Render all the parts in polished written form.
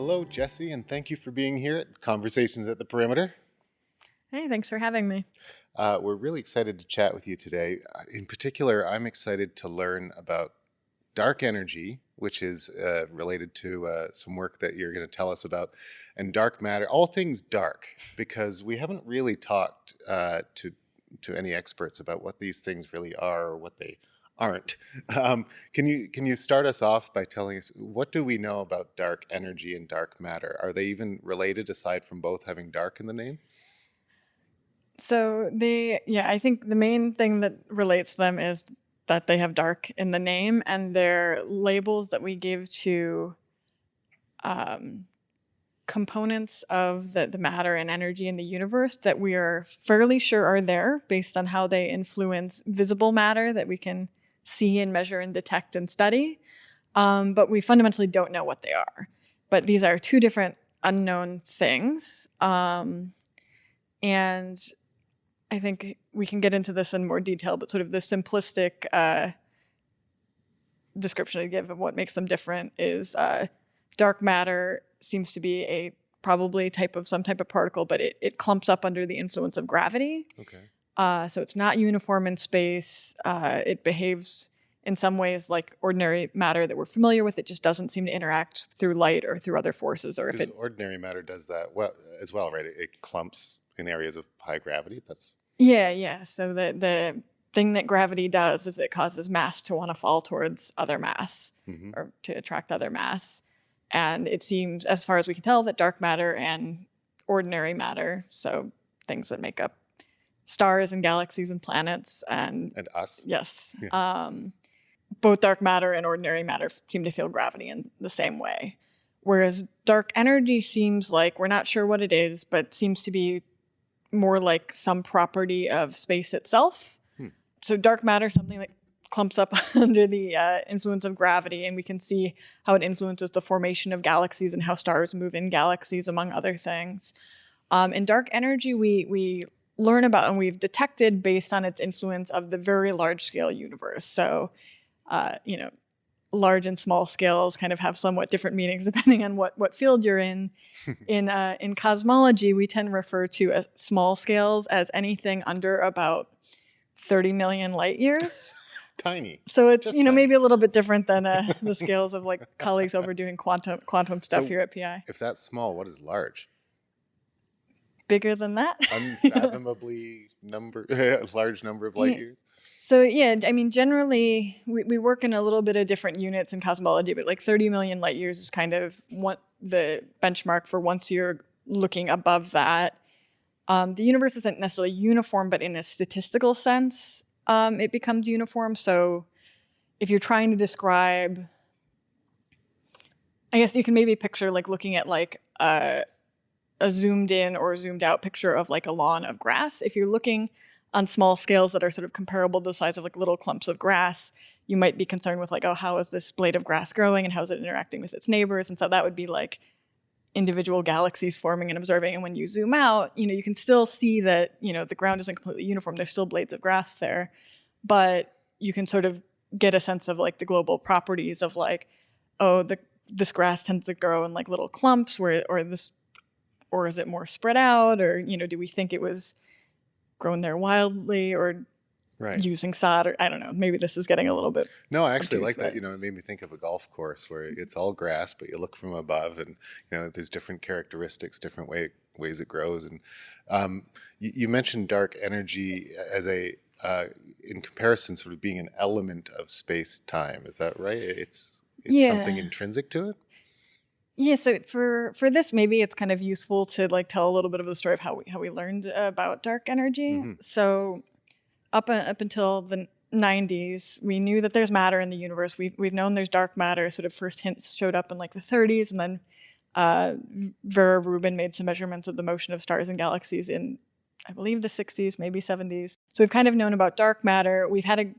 Hello, Jessie, and thank you for being here at Conversations at the Perimeter. Hey, thanks for having me. We're really excited to chat with you today. In particular, I'm excited to learn about dark energy, which is related to some work that you're going to tell us about, and dark matter, all things dark, because we haven't really talked to any experts about what these things really are or what they aren't. Can you start us off by telling us what do we know about dark energy and dark matter? Are they even related aside from both having dark in the name? I think the main thing that relates them is that they have dark in the name, and they're labels that we give to components of the matter and energy in the universe that we are fairly sure are there based on how they influence visible matter that we can see and measure and detect and study. But we fundamentally don't know what they are. But these are two different unknown things. And I think we can get into this in more detail, but sort of the simplistic description I give of what makes them different is dark matter seems to be probably some type of particle, but it clumps up under the influence of gravity. Okay. So it's not uniform in space. It behaves in some ways like ordinary matter that we're familiar with. It just doesn't seem to interact through light or through other forces. Or if Because ordinary matter does that well as well, right? It clumps in areas of high gravity. Yeah. So the thing that gravity does is it causes mass to want to fall towards other mass or to attract other mass. And it seems, as far as we can tell, that dark matter and ordinary matter, so things that make up stars and galaxies and planets and us. Yes. Yeah. Both dark matter and ordinary matter seem to feel gravity in the same way. Whereas dark energy seems like, we're not sure what it is, but seems to be more like some property of space itself. So dark matter, something that clumps up under the influence of gravity, and we can see how it influences the formation of galaxies and how stars move in galaxies, among other things. And dark energy we learn about and we've detected based on its influence of the very large scale universe. So, large and small scales kind of have somewhat different meanings depending on what field you're in. In cosmology, we tend to refer to small scales as anything under about 30 million light years. Tiny. So it's maybe a little bit different than the scales of like colleagues over doing quantum stuff here at PI. If that's small, what is large? Bigger than that. Unfathomably large number of light years. So generally we work in a little bit of different units in cosmology, but like 30 million light years is kind of the benchmark for once you're looking above that. The universe isn't necessarily uniform, but in a statistical sense, it becomes uniform. So if you're trying to describe, I guess you can maybe picture like looking at like a zoomed in or zoomed out picture of like a lawn of grass. If you're looking on small scales that are sort of comparable to the size of like little clumps of grass, you might be concerned with like, oh, how is this blade of grass growing and how is it interacting with its neighbors? And so that would be like individual galaxies forming and observing. And when you zoom out, you can still see that, the ground isn't completely uniform. There's still blades of grass there, but you can sort of get a sense of like the global properties of like, oh, this grass tends to grow in like little clumps or is it more spread out? Or, do we think it was grown there wildly or using sod? Or I don't know. Maybe this is getting a little bit. No, I actually like that. It made me think of a golf course where it's all grass, but you look from above and, there's different characteristics, different ways it grows. And you mentioned dark energy as in comparison, sort of being an element of space-time. Is that right? It's something intrinsic to it? Yeah, so for this, maybe it's kind of useful to like tell a little bit of the story of how we learned about dark energy. So up until the 90s, we knew that there's matter in the universe. We've known there's dark matter. Sort of first hints showed up in like the 30s, and then Vera Rubin made some measurements of the motion of stars and galaxies in, I believe, the 60s, maybe 70s. So we've kind of known about dark matter. We've had a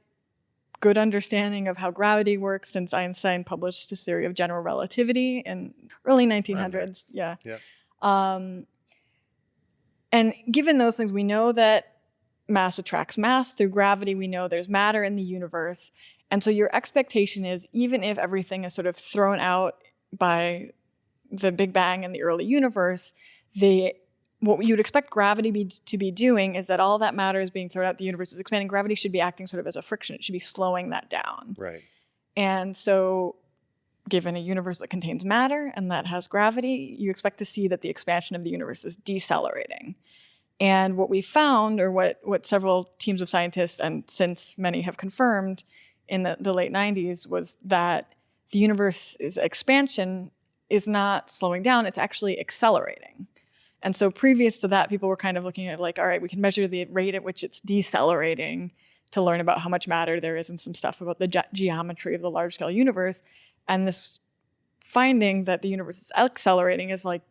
good understanding of how gravity works since Einstein published his theory of general relativity in early 1900s. Yeah. And given those things, we know that mass attracts mass through gravity. We know there's matter in the universe. And so your expectation is, even if everything is sort of thrown out by the Big Bang and the early universe, what you would expect gravity to be doing is that all that matter is being thrown out, the universe is expanding. Gravity should be acting sort of as a friction. It should be slowing that down. Right. And so given a universe that contains matter and that has gravity, you expect to see that the expansion of the universe is decelerating. And what we found, or what several teams of scientists, and since many have confirmed in the late 90s, was that the universe's expansion is not slowing down, it's actually accelerating. And so previous to that, people were kind of looking at like, all right, we can measure the rate at which it's decelerating to learn about how much matter there is and some stuff about the geometry of the large-scale universe. And this finding that the universe is accelerating is like,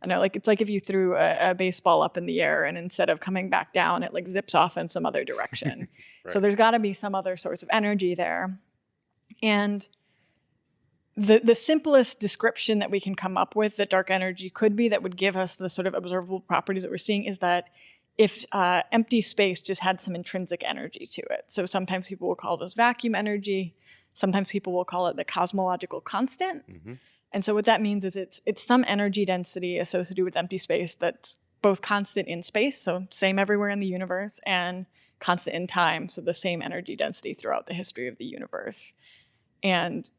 I know, like it's like if you threw a baseball up in the air and instead of coming back down, it like zips off in some other direction. Right. So there's got to be some other source of energy there. And the simplest description that we can come up with that dark energy could be that would give us the sort of observable properties that we're seeing is that if empty space just had some intrinsic energy to it. So sometimes people will call this vacuum energy. Sometimes people will call it the cosmological constant. Mm-hmm. And so what that means is it's some energy density associated with empty space that's both constant in space, so same everywhere in the universe, and constant in time, so the same energy density throughout the history of the universe. And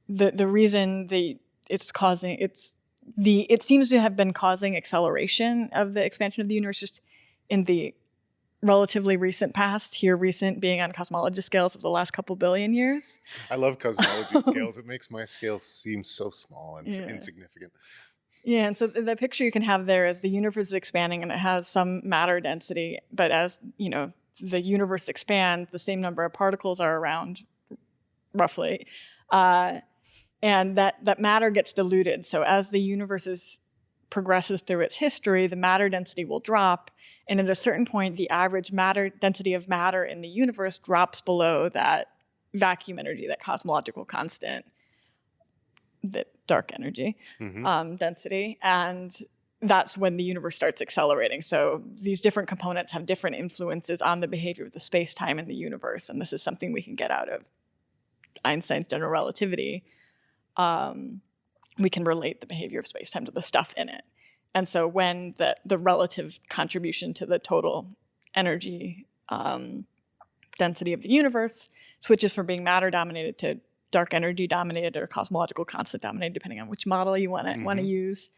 the reason it seems to have been causing acceleration of the expansion of the universe just in the relatively recent past, here recent being on cosmology scales of the last couple billion years. I love cosmology scales. It makes my scale seem so small and insignificant. Yeah, and so the picture you can have there is the universe is expanding and it has some matter density, but as you know, the universe expands, the same number of particles are around, roughly, and that matter gets diluted. So as the universe progresses through its history, the matter density will drop, and at a certain point, the average matter density of matter in the universe drops below that vacuum energy, that cosmological constant, that dark energy density, and that's when the universe starts accelerating. So these different components have different influences on the behavior of the space-time in the universe, and this is something we can get out of Einstein's general relativity. We can relate the behavior of space-time to the stuff in it. And so when the relative contribution to the total energy density of the universe switches from being matter-dominated to dark energy-dominated or cosmological constant-dominated, depending on which model you want to use,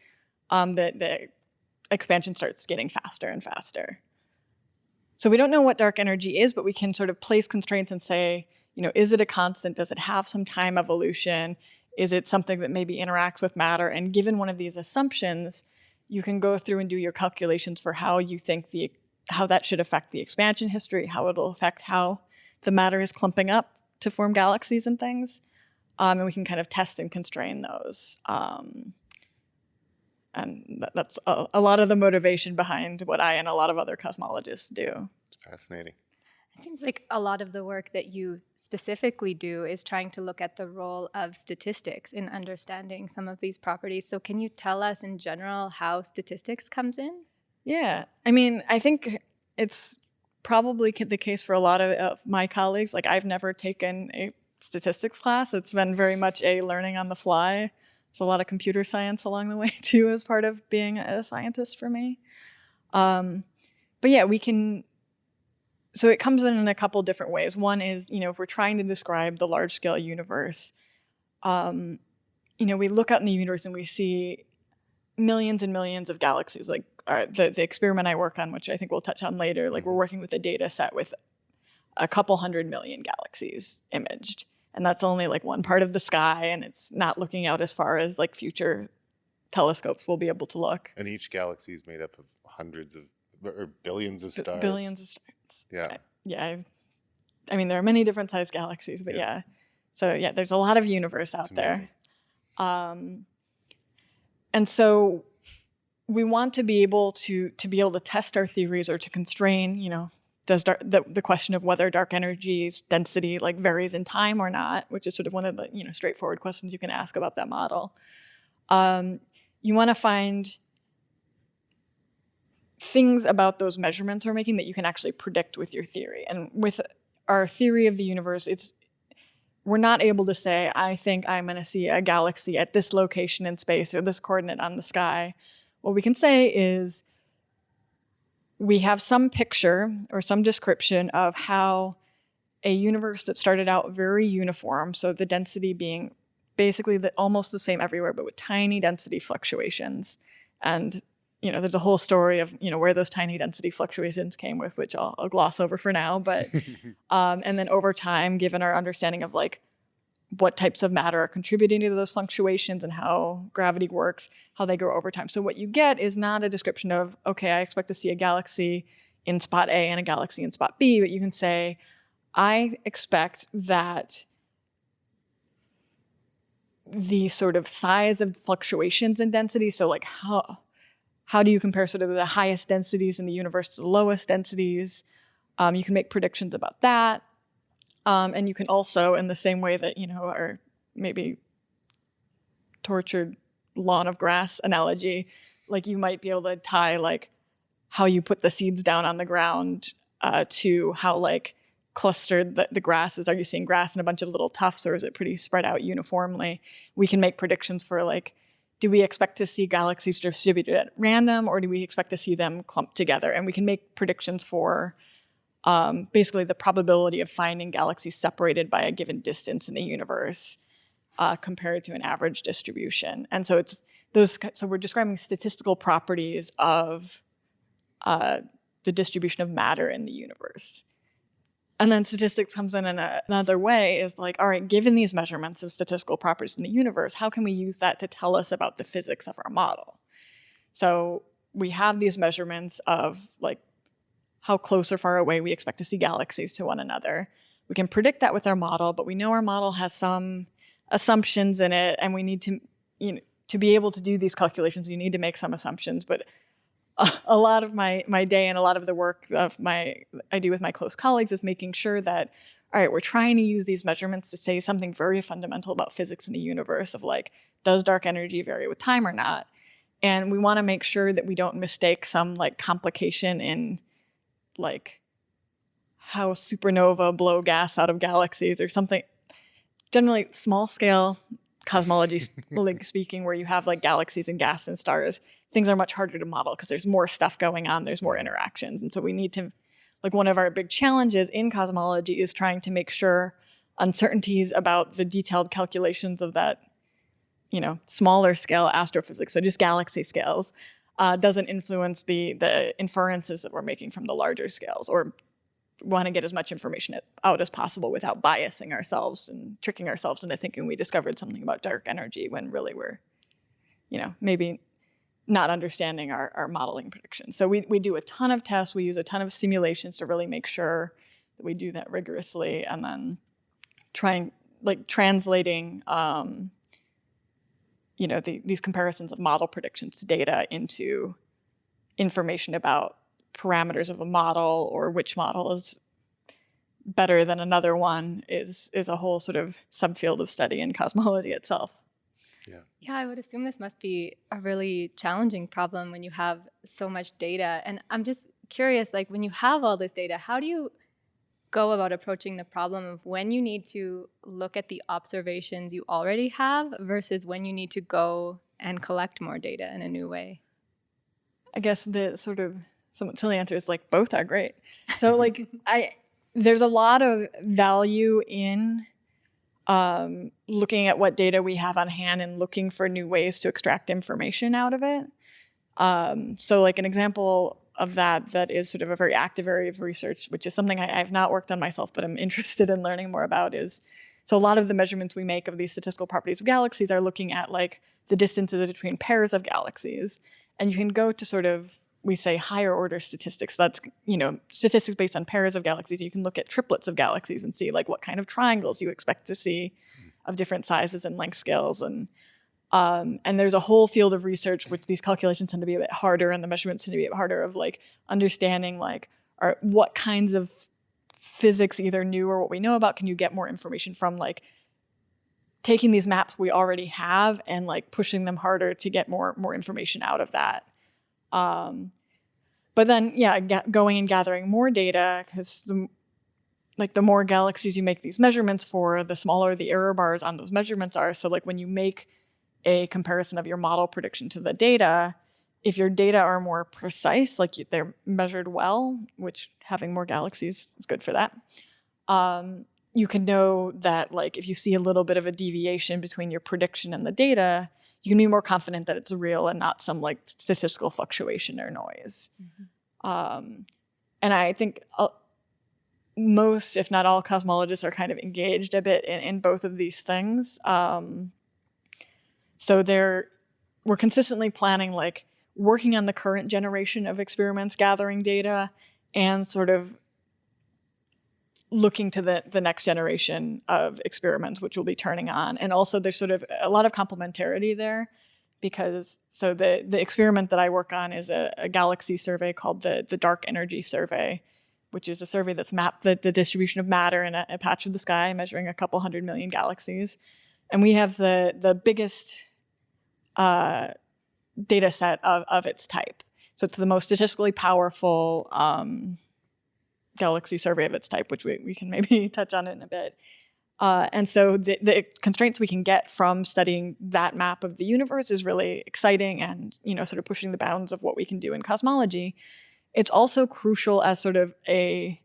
the expansion starts getting faster and faster. So we don't know what dark energy is, but we can sort of place constraints and say, is it a constant? Does it have some time evolution? Is it something that maybe interacts with matter? And given one of these assumptions, you can go through and do your calculations for how you think how that should affect the expansion history, how it'll affect how the matter is clumping up to form galaxies and things. And we can kind of test and constrain those. And that's a lot of the motivation behind what I and a lot of other cosmologists do. It's fascinating. It seems like a lot of the work that you specifically do is trying to look at the role of statistics in understanding some of these properties. So can you tell us in general how statistics comes in? Yeah. I mean, I think it's probably the case for a lot of my colleagues. Like, I've never taken a statistics class. It's been very much a learning on the fly. There's a lot of computer science along the way, too, as part of being a scientist for me. But yeah, we can... So it comes in a couple different ways. One is, if we're trying to describe the large-scale universe, we look out in the universe and we see millions and millions of galaxies. Like the experiment I work on, which I think we'll touch on later, like we're working with a data set with a couple 100 million galaxies imaged. And that's only like one part of the sky, and it's not looking out as far as like future telescopes will be able to look. And each galaxy is made up of hundreds of, or billions of stars. Billions of stars. Yeah. Yeah. I mean, there are many different sized galaxies, but yeah. So yeah, there's a lot of universe out there. And so we want to be able to test our theories or to constrain, does the question of whether dark energy's density like varies in time or not, which is sort of one of the straightforward questions you can ask about that model. You want to find things about those measurements we're making that you can actually predict with your theory. And with our theory of the universe, it's we're not able to say, I think I'm going to see a galaxy at this location in space or this coordinate on the sky. What we can say is we have some picture or some description of how a universe that started out very uniform, so the density being basically almost the same everywhere, but with tiny density fluctuations. And there's a whole story of where those tiny density fluctuations came with, which I'll gloss over for now. But and then over time, given our understanding of like what types of matter are contributing to those fluctuations and how gravity works, how they grow over time. So what you get is not a description of, okay, I expect to see a galaxy in spot A and a galaxy in spot B, but you can say, I expect that the sort of size of fluctuations in density, so like how do you compare sort of the highest densities in the universe to the lowest densities? You can make predictions about that. And you can also, in the same way that, our maybe tortured lawn of grass analogy, like you might be able to tie like how you put the seeds down on the ground to how like clustered the grass is. Are you seeing grass in a bunch of little tufts, or is it pretty spread out uniformly? We can make predictions for like, do we expect to see galaxies distributed at random, or do we expect to see them clumped together? And we can make predictions for basically the probability of finding galaxies separated by a given distance in the universe compared to an average distribution. And so it's those. So we're describing statistical properties of the distribution of matter in the universe. And then statistics comes in another way, is like, all right, given these measurements of statistical properties in the universe, how can we use that to tell us about the physics of our model? So we have these measurements of like how close or far away we expect to see galaxies to one another. We can predict that with our model, but we know our model has some assumptions in it, and we need to, to be able to do these calculations, you need to make some assumptions. But a lot of my day and a lot of the work I do with my close colleagues is making sure that, all right, we're trying to use these measurements to say something very fundamental about physics in the universe of like, does dark energy vary with time or not? And we want to make sure that we don't mistake some like complication in like how supernova blow gas out of galaxies or something. Generally small scale cosmology speaking, where you have like galaxies and gas and stars, things are much harder to model because there's more stuff going on, there's more interactions. And so we need to, like, one of our big challenges in cosmology is trying to make sure uncertainties about the detailed calculations of that, smaller scale astrophysics, so just galaxy scales, doesn't influence the inferences that we're making from the larger scales, or want to get as much information out as possible without biasing ourselves and tricking ourselves into thinking we discovered something about dark energy when really we're, maybe not understanding our modeling predictions. So we do a ton of tests. We use a ton of simulations to really make sure that we do that rigorously, and then translating, these comparisons of model predictions to data into information about parameters of a model, or which model is better than another one, is a whole sort of subfield of study in cosmology itself. Yeah, I would assume this must be a really challenging problem when you have so much data. And I'm just curious, like when you have all this data, how do you go about approaching the problem of when you need to look at the observations you already have versus when you need to go and collect more data in a new way? I guess the sort of somewhat silly answer is like both are great. So like there's a lot of value in looking at what data we have on hand and looking for new ways to extract information out of it. So like an example of that is sort of a very active area of research, which is something I've not worked on myself, but I'm interested in learning more about, is so a lot of the measurements we make of these statistical properties of galaxies are looking at like the distances between pairs of galaxies. And you can go to sort of, we say, higher order statistics. So that's, statistics based on pairs of galaxies. You can look at triplets of galaxies and see like what kind of triangles you expect to see of different sizes and length scales. And there's a whole field of research which these calculations tend to be a bit harder, and the measurements tend to be a bit harder, of like understanding like what kinds of physics, either new or what we know about, can you get more information from, like taking these maps we already have and like pushing them harder to get more information out of that. But then, going and gathering more data, because like the more galaxies you make these measurements for, the smaller the error bars on those measurements are. So like when you make a comparison of your model prediction to the data, if your data are more precise, like they're measured well, which having more galaxies is good for that, you can know that like if you see a little bit of a deviation between your prediction and the data, you can be more confident that it's real and not some like statistical fluctuation or noise. And I think most, if not all, cosmologists are kind of engaged a bit in both of these things. So we're consistently planning, like working on the current generation of experiments, gathering data, and sort of looking to the next generation of experiments, which will be turning on. And also there's sort of a lot of complementarity there, because so the experiment that I work on is a galaxy survey called the Dark Energy Survey, which is a survey that's mapped the distribution of matter in a patch of the sky, measuring a couple 100 million galaxies. And we have the biggest data set of its type. So it's the most statistically powerful galaxy survey of its type, which we can maybe touch on it in a bit. And so the constraints we can get from studying that map of the universe is really exciting and, sort of pushing the bounds of what we can do in cosmology. It's also crucial as sort of a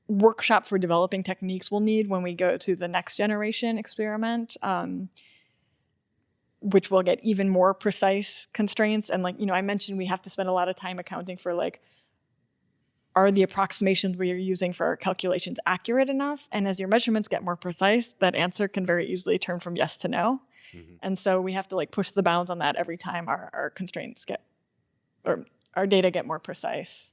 workshop for developing techniques we'll need when we go to the next generation experiment, which will get even more precise constraints. And like, I mentioned we have to spend a lot of time accounting for like, are the approximations we are using for our calculations accurate enough? And as your measurements get more precise, that answer can very easily turn from yes to no. Mm-hmm. And so we have to like push the bounds on that every time our constraints or our data get more precise.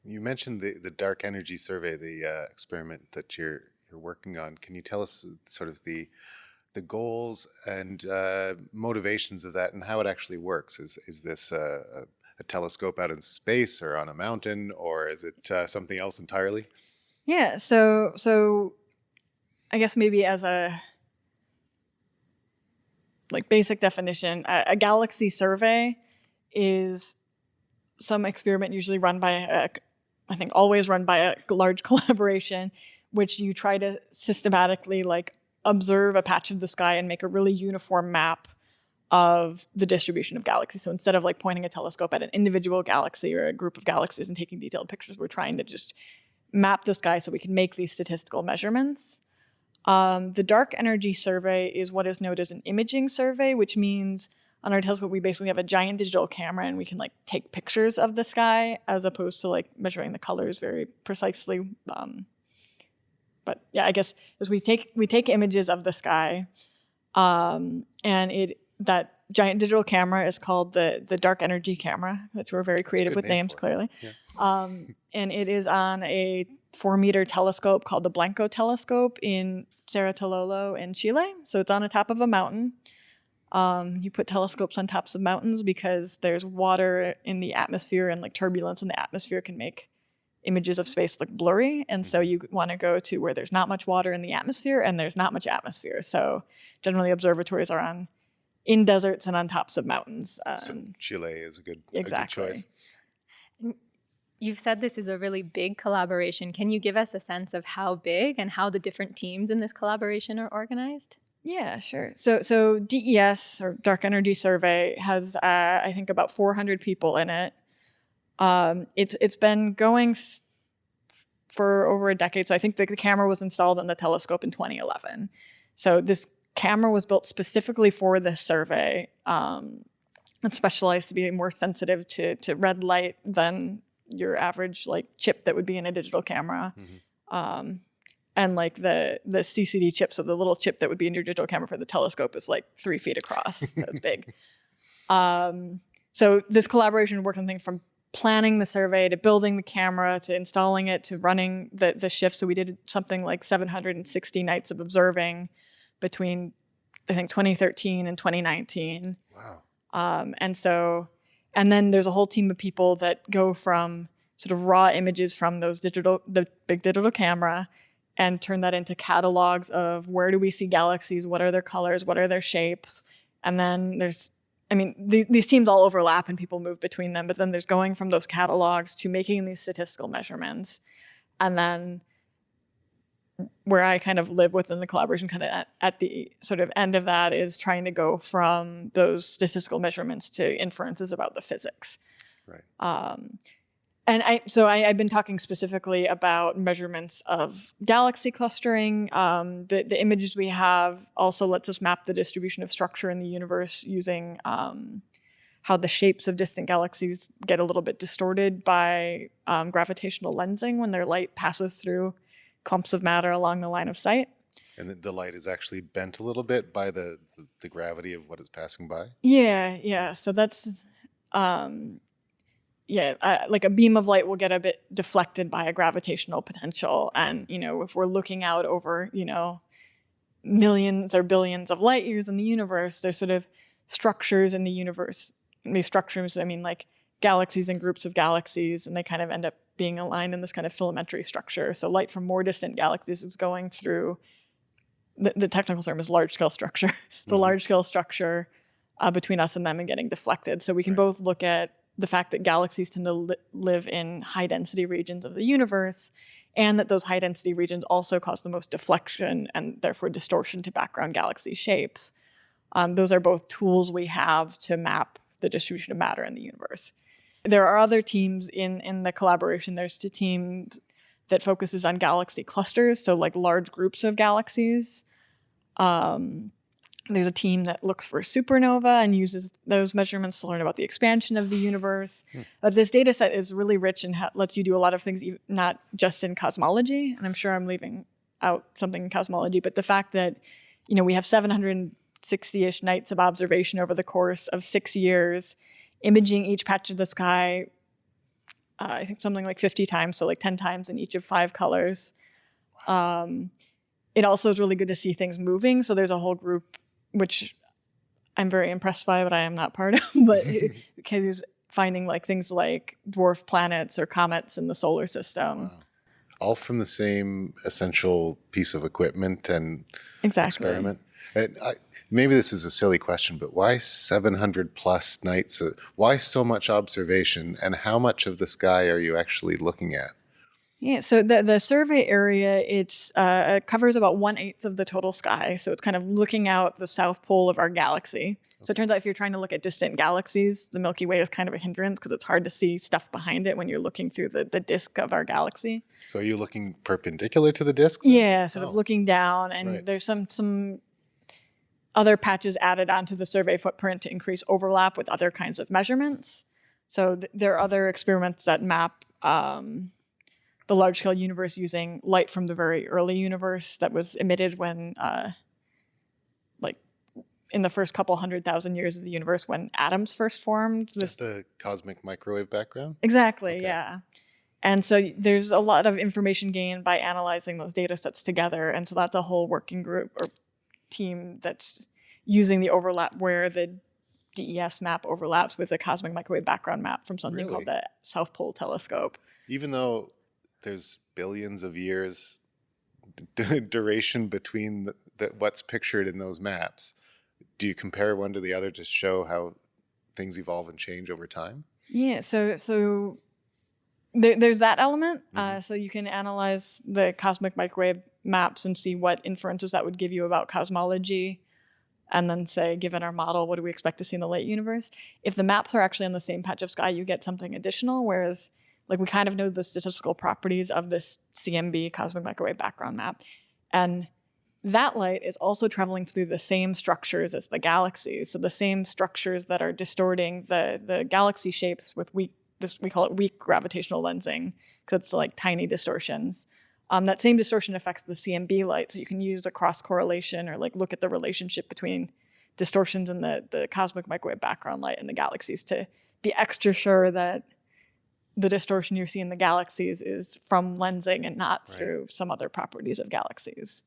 You mentioned the Dark Energy Survey, the experiment that you're working on. Can you tell us sort of the goals and motivations of that and how it actually works? Is this a telescope out in space or on a mountain, or is it something else entirely? Yeah, so I guess maybe as a like basic definition, a galaxy survey is some experiment usually run by I think always run by a large collaboration, which you try to systematically like observe a patch of the sky and make a really uniform map of the distribution of galaxies. So instead of like pointing a telescope at an individual galaxy or a group of galaxies and taking detailed pictures, we're trying to just map the sky so we can make these statistical measurements. The Dark Energy Survey is what is known as an imaging survey, which means on our telescope we basically have a giant digital camera and we can like take pictures of the sky as opposed to like measuring the colors very precisely. But yeah, I guess as we take images of the sky, and that giant digital camera is called the Dark Energy Camera, which we're very creative with names, clearly. Yeah. And it is on a 4-meter telescope called the Blanco telescope in Cerro Tololo in Chile. So it's on the top of a mountain. You put telescopes on tops of mountains because there's water in the atmosphere, and like turbulence in the atmosphere can make images of space look blurry. And so you want to go to where there's not much water in the atmosphere and there's not much atmosphere. So generally observatories are in deserts and on tops of mountains. So Chile is a good exactly. choice. You've said this is a really big collaboration. Can you give us a sense of how big and how the different teams in this collaboration are organized? Yeah, sure. So DES, or Dark Energy Survey, has I think about 400 people in it. It's been going for over a decade. So I think the camera was installed on the telescope in 2011. So this camera was built specifically for this survey. It's specialized to be more sensitive to red light than your average like chip that would be in a digital camera. Mm-hmm. And like the CCD chip, so the little chip that would be in your digital camera for the telescope is like 3 feet across, so it's big. So this collaboration worked on things from planning the survey to building the camera to installing it to running the shift. So we did something like 760 nights of observing between, I think, 2013 and 2019. Wow. And then there's a whole team of people that go from sort of raw images from the big digital camera and turn that into catalogs of where do we see galaxies, what are their colors, what are their shapes. And then these teams all overlap and people move between them, but then there's going from those catalogs to making these statistical measurements. And then where I kind of live within the collaboration kind of at the sort of end of that is trying to go from those statistical measurements to inferences about the physics. Right. And I've been talking specifically about measurements of galaxy clustering. The images we have also lets us map the distribution of structure in the universe using how the shapes of distant galaxies get a little bit distorted by gravitational lensing when their light passes through clumps of matter along the line of sight. And the light is actually bent a little bit by the gravity of what is passing by? Yeah. So that's, like a beam of light will get a bit deflected by a gravitational potential. And, if we're looking out over, millions or billions of light years in the universe, there's sort of structures in the universe. These structures, I mean, like galaxies and groups of galaxies, and they kind of end up being aligned in this kind of filamentary structure. So light from more distant galaxies is going through, the technical term is large-scale structure, the large-scale structure between us and them and getting deflected. So we can both look at the fact that galaxies tend to live in high-density regions of the universe, and that those high-density regions also cause the most deflection and therefore distortion to background galaxy shapes. Those are both tools we have to map the distribution of matter in the universe. There are other teams in the collaboration. There's a team that focuses on galaxy clusters, so like large groups of galaxies. There's a team that looks for supernova and uses those measurements to learn about the expansion of the universe. But this data set is really rich and lets you do a lot of things, not just in cosmology. And I'm sure I'm leaving out something in cosmology, but the fact that, we have 760-ish nights of observation over the course of 6 years, imaging each patch of the sky, I think something like 50 times, so like 10 times in each of 5 colors. It also is really good to see things moving. So there's a whole group, which I'm very impressed by, but I am not part of, but who's finding like things like dwarf planets or comets in the solar system. Wow. All from the same essential piece of equipment and experiment. And maybe this is a silly question, but why 700 plus nights? Why so much observation? And how much of the sky are you actually looking at? Yeah, so the survey area, it covers about 1/8 of the total sky. So it's kind of looking out the south pole of our galaxy. So it turns out if you're trying to look at distant galaxies, the Milky Way is kind of a hindrance because it's hard to see stuff behind it when you're looking through the disk of our galaxy. So are you looking perpendicular to the disk? Yeah, sort of looking down. And there's some other patches added onto the survey footprint to increase overlap with other kinds of measurements. So there are other experiments that map the large-scale universe using light from the very early universe that was emitted when, like, in the first couple 100,000 years of the universe when atoms first formed. Is that the cosmic microwave background? Exactly, okay. Yeah. And so there's a lot of information gained by analyzing those data sets together. And so that's a whole working group or team that's using the overlap where the DES map overlaps with the cosmic microwave background map from something called the South Pole Telescope. Even though there's billions of years duration between what's pictured in those maps, do you compare one to the other to show how things evolve and change over time? Yeah, so there's that element. So you can analyze the cosmic microwave maps and see what inferences that would give you about cosmology, and then say, given our model, what do we expect to see in the late universe? If the maps are actually on the same patch of sky, you get something additional, whereas like we kind of know the statistical properties of this CMB, cosmic microwave background map. And that light is also traveling through the same structures as the galaxies. So the same structures that are distorting the galaxy shapes with we call it weak gravitational lensing, because it's like tiny distortions. That same distortion affects the CMB light. So you can use a cross correlation or like look at the relationship between distortions in the cosmic microwave background light and the galaxies to be extra sure that the distortion you see in the galaxies is from lensing and not through some other properties of galaxies.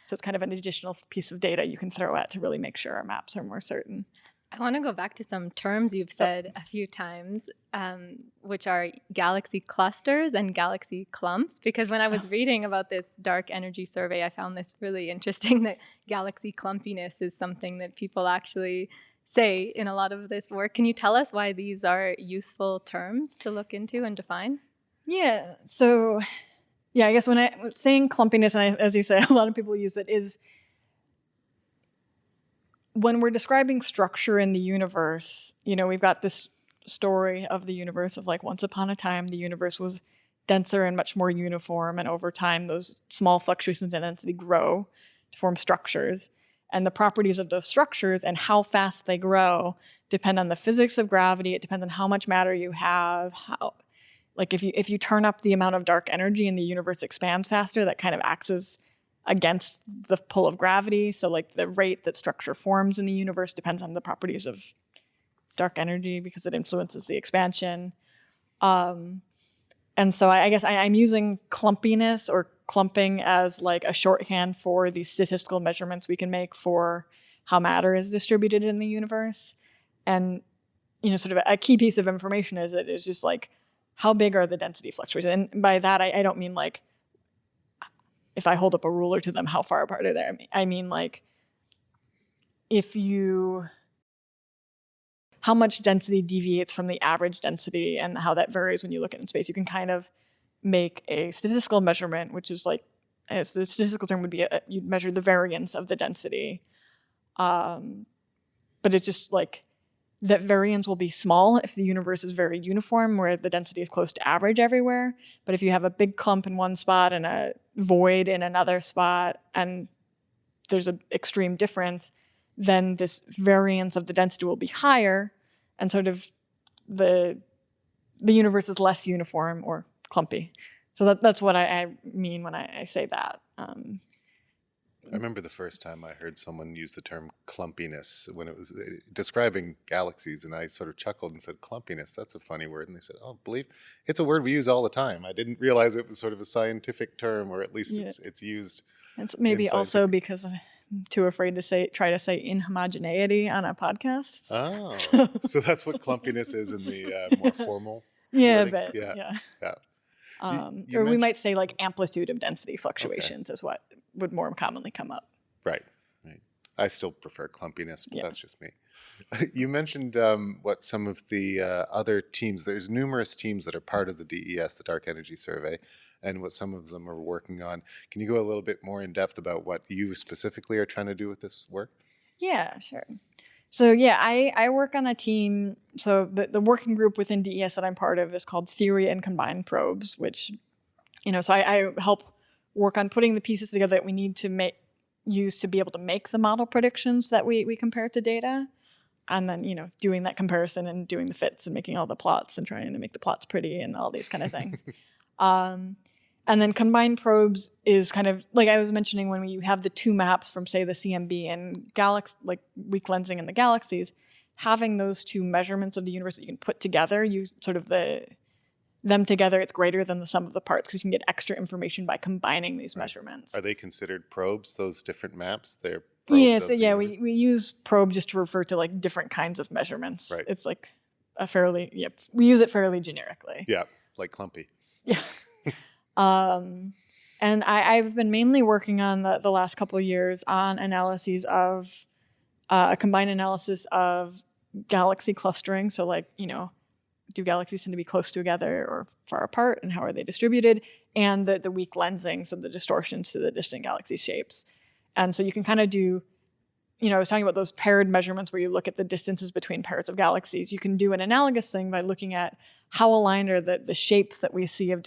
So it's kind of an additional piece of data you can throw at to really make sure our maps are more certain. I want to go back to some terms you've said a few times, which are galaxy clusters and galaxy clumps, because when I was reading about this dark energy survey, I found this really interesting, that galaxy clumpiness is something that people actually say in a lot of this work. Can you tell us why these are useful terms to look into and define? Yeah, so Yeah, I guess when I'm saying clumpiness, and as you say, a lot of people use it, is when we're describing structure in the universe, we've got this story of the universe of like once upon a time, the universe was denser and much more uniform. And over time, those small fluctuations in density grow to form structures. And the properties of those structures and how fast they grow depend on the physics of gravity. It depends on how much matter you have. Like if you turn up the amount of dark energy and the universe expands faster, that kind of acts as against the pull of gravity. So like the rate that structure forms in the universe depends on the properties of dark energy because it influences the expansion. And so I guess I'm using clumpiness or clumping as like a shorthand for the statistical measurements we can make for how matter is distributed in the universe. And, sort of a key piece of information is it is just like, how big are the density fluctuations? And by that, I don't mean like, if I hold up a ruler to them, how far apart are they? I mean like, how much density deviates from the average density and how that varies when you look at it in space. You can kind of make a statistical measurement, which is like, the statistical term would be, you'd measure the variance of the density. But it's just like, that variance will be small if the universe is very uniform, where the density is close to average everywhere. But if you have a big clump in one spot and a void in another spot, and there's an extreme difference, then this variance of the density will be higher, and sort of the universe is less uniform or clumpy. So that's what I mean when I say that. I remember the first time I heard someone use the term clumpiness when it was describing galaxies, and I sort of chuckled and said, "Clumpiness, that's a funny word." And they said, "Oh, believe it's a word we use all the time." I didn't realize it was sort of a scientific term, or at least Yeah. it's used. It's maybe in also scientific. because I'm too afraid to try to say inhomogeneity on a podcast. Oh, so that's what clumpiness is in the more formal Yeah, wording. but Yeah, yeah. yeah. You Or we mentioned might say like amplitude of density okay, fluctuations is what would more commonly come up. right, right. I still prefer clumpiness, but Yeah. that's just me. You mentioned what some of the other teams, there's numerous teams that are part of the DES, the Dark Energy Survey, and what some of them are working on. Can you go a little bit more in depth about what you specifically are trying to do with this work? Yeah, sure. So yeah, I work on a team. So the working group within DES that I'm part of is called Theory and Combined Probes, which, so I help work on putting the pieces together that we need to use to be able to make the model predictions that we compare to data. And then, doing that comparison and doing the fits and making all the plots and trying to make the plots pretty and all these kind of things. And then combined probes is kind of like I was mentioning when you have the two maps from, say, the CMB and like weak lensing in the galaxies, having those two measurements of the universe that you can put together, you sort of them together, it's greater than the sum of the parts because you can get extra information by combining these measurements. Are they considered probes, those different maps? They're Yeah, probes so of the yeah, universe? we use probe just to refer to like different kinds of measurements. Right. It's like we use it fairly generically. Yeah, like clumpy. Yeah. And I've been mainly working on the last couple of years on analyses of a combined analysis of galaxy clustering. So like, do galaxies tend to be close together or far apart, and how are they distributed? And the weak lensing, so the distortions to the distant galaxy shapes. And so you can kind of do, I was talking about those paired measurements where you look at the distances between pairs of galaxies. You can do an analogous thing by looking at how aligned are the shapes that we see of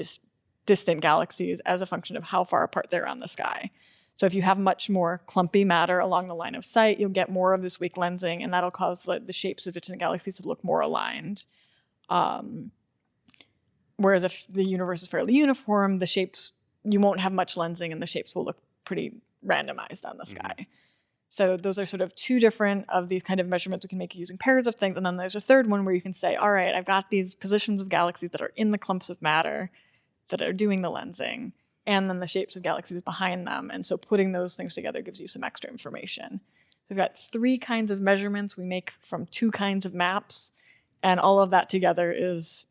distant galaxies as a function of how far apart they're on the sky. So if you have much more clumpy matter along the line of sight, you'll get more of this weak lensing, and that'll cause the shapes of distant galaxies to look more aligned. Whereas if the universe is fairly uniform, the shapes, you won't have much lensing and the shapes will look pretty randomized on the sky. Mm-hmm. So those are sort of two different of these kind of measurements we can make using pairs of things. And then there's a third one where you can say, all right, I've got these positions of galaxies that are in the clumps of matter that are doing the lensing, and then the shapes of galaxies behind them. And so putting those things together gives you some extra information. So we've got three kinds of measurements we make from two kinds of maps. And all of that together is,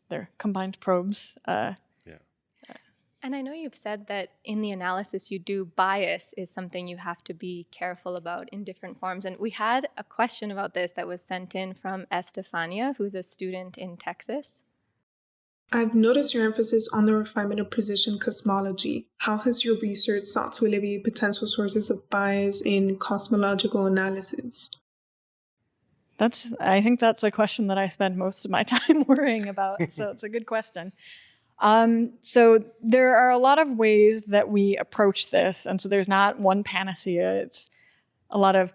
they're combined probes. And I know you've said that in the analysis you do, bias is something you have to be careful about in different forms. And we had a question about this that was sent in from Estefania, who's a student in Texas. I've noticed your emphasis on the refinement of precision cosmology. How has your research sought to alleviate potential sources of bias in cosmological analysis? I think that's a question that I spend most of my time worrying about. So it's a good question. So there are a lot of ways that we approach this. And so there's not one panacea. It's a lot of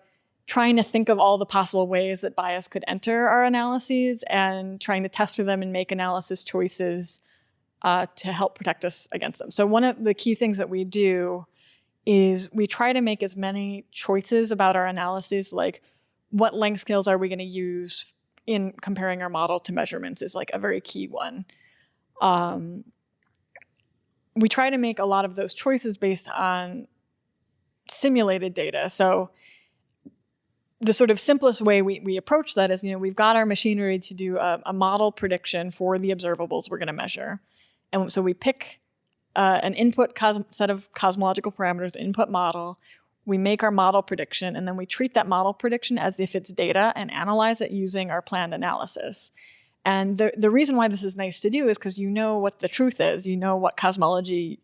trying to think of all the possible ways that bias could enter our analyses and trying to test for them and make analysis choices to help protect us against them. So one of the key things that we do is we try to make as many choices about our analyses, like what length scales are we going to use in comparing our model to measurements is like a very key one. We try to make a lot of those choices based on simulated data. So the sort of simplest way we approach that is, we've got our machinery to do a model prediction for the observables we're going to measure. And so we pick an input set of cosmological parameters, the input model. We make our model prediction, and then we treat that model prediction as if it's data and analyze it using our planned analysis. And the reason why this is nice to do is because you know what the truth is. You know what cosmology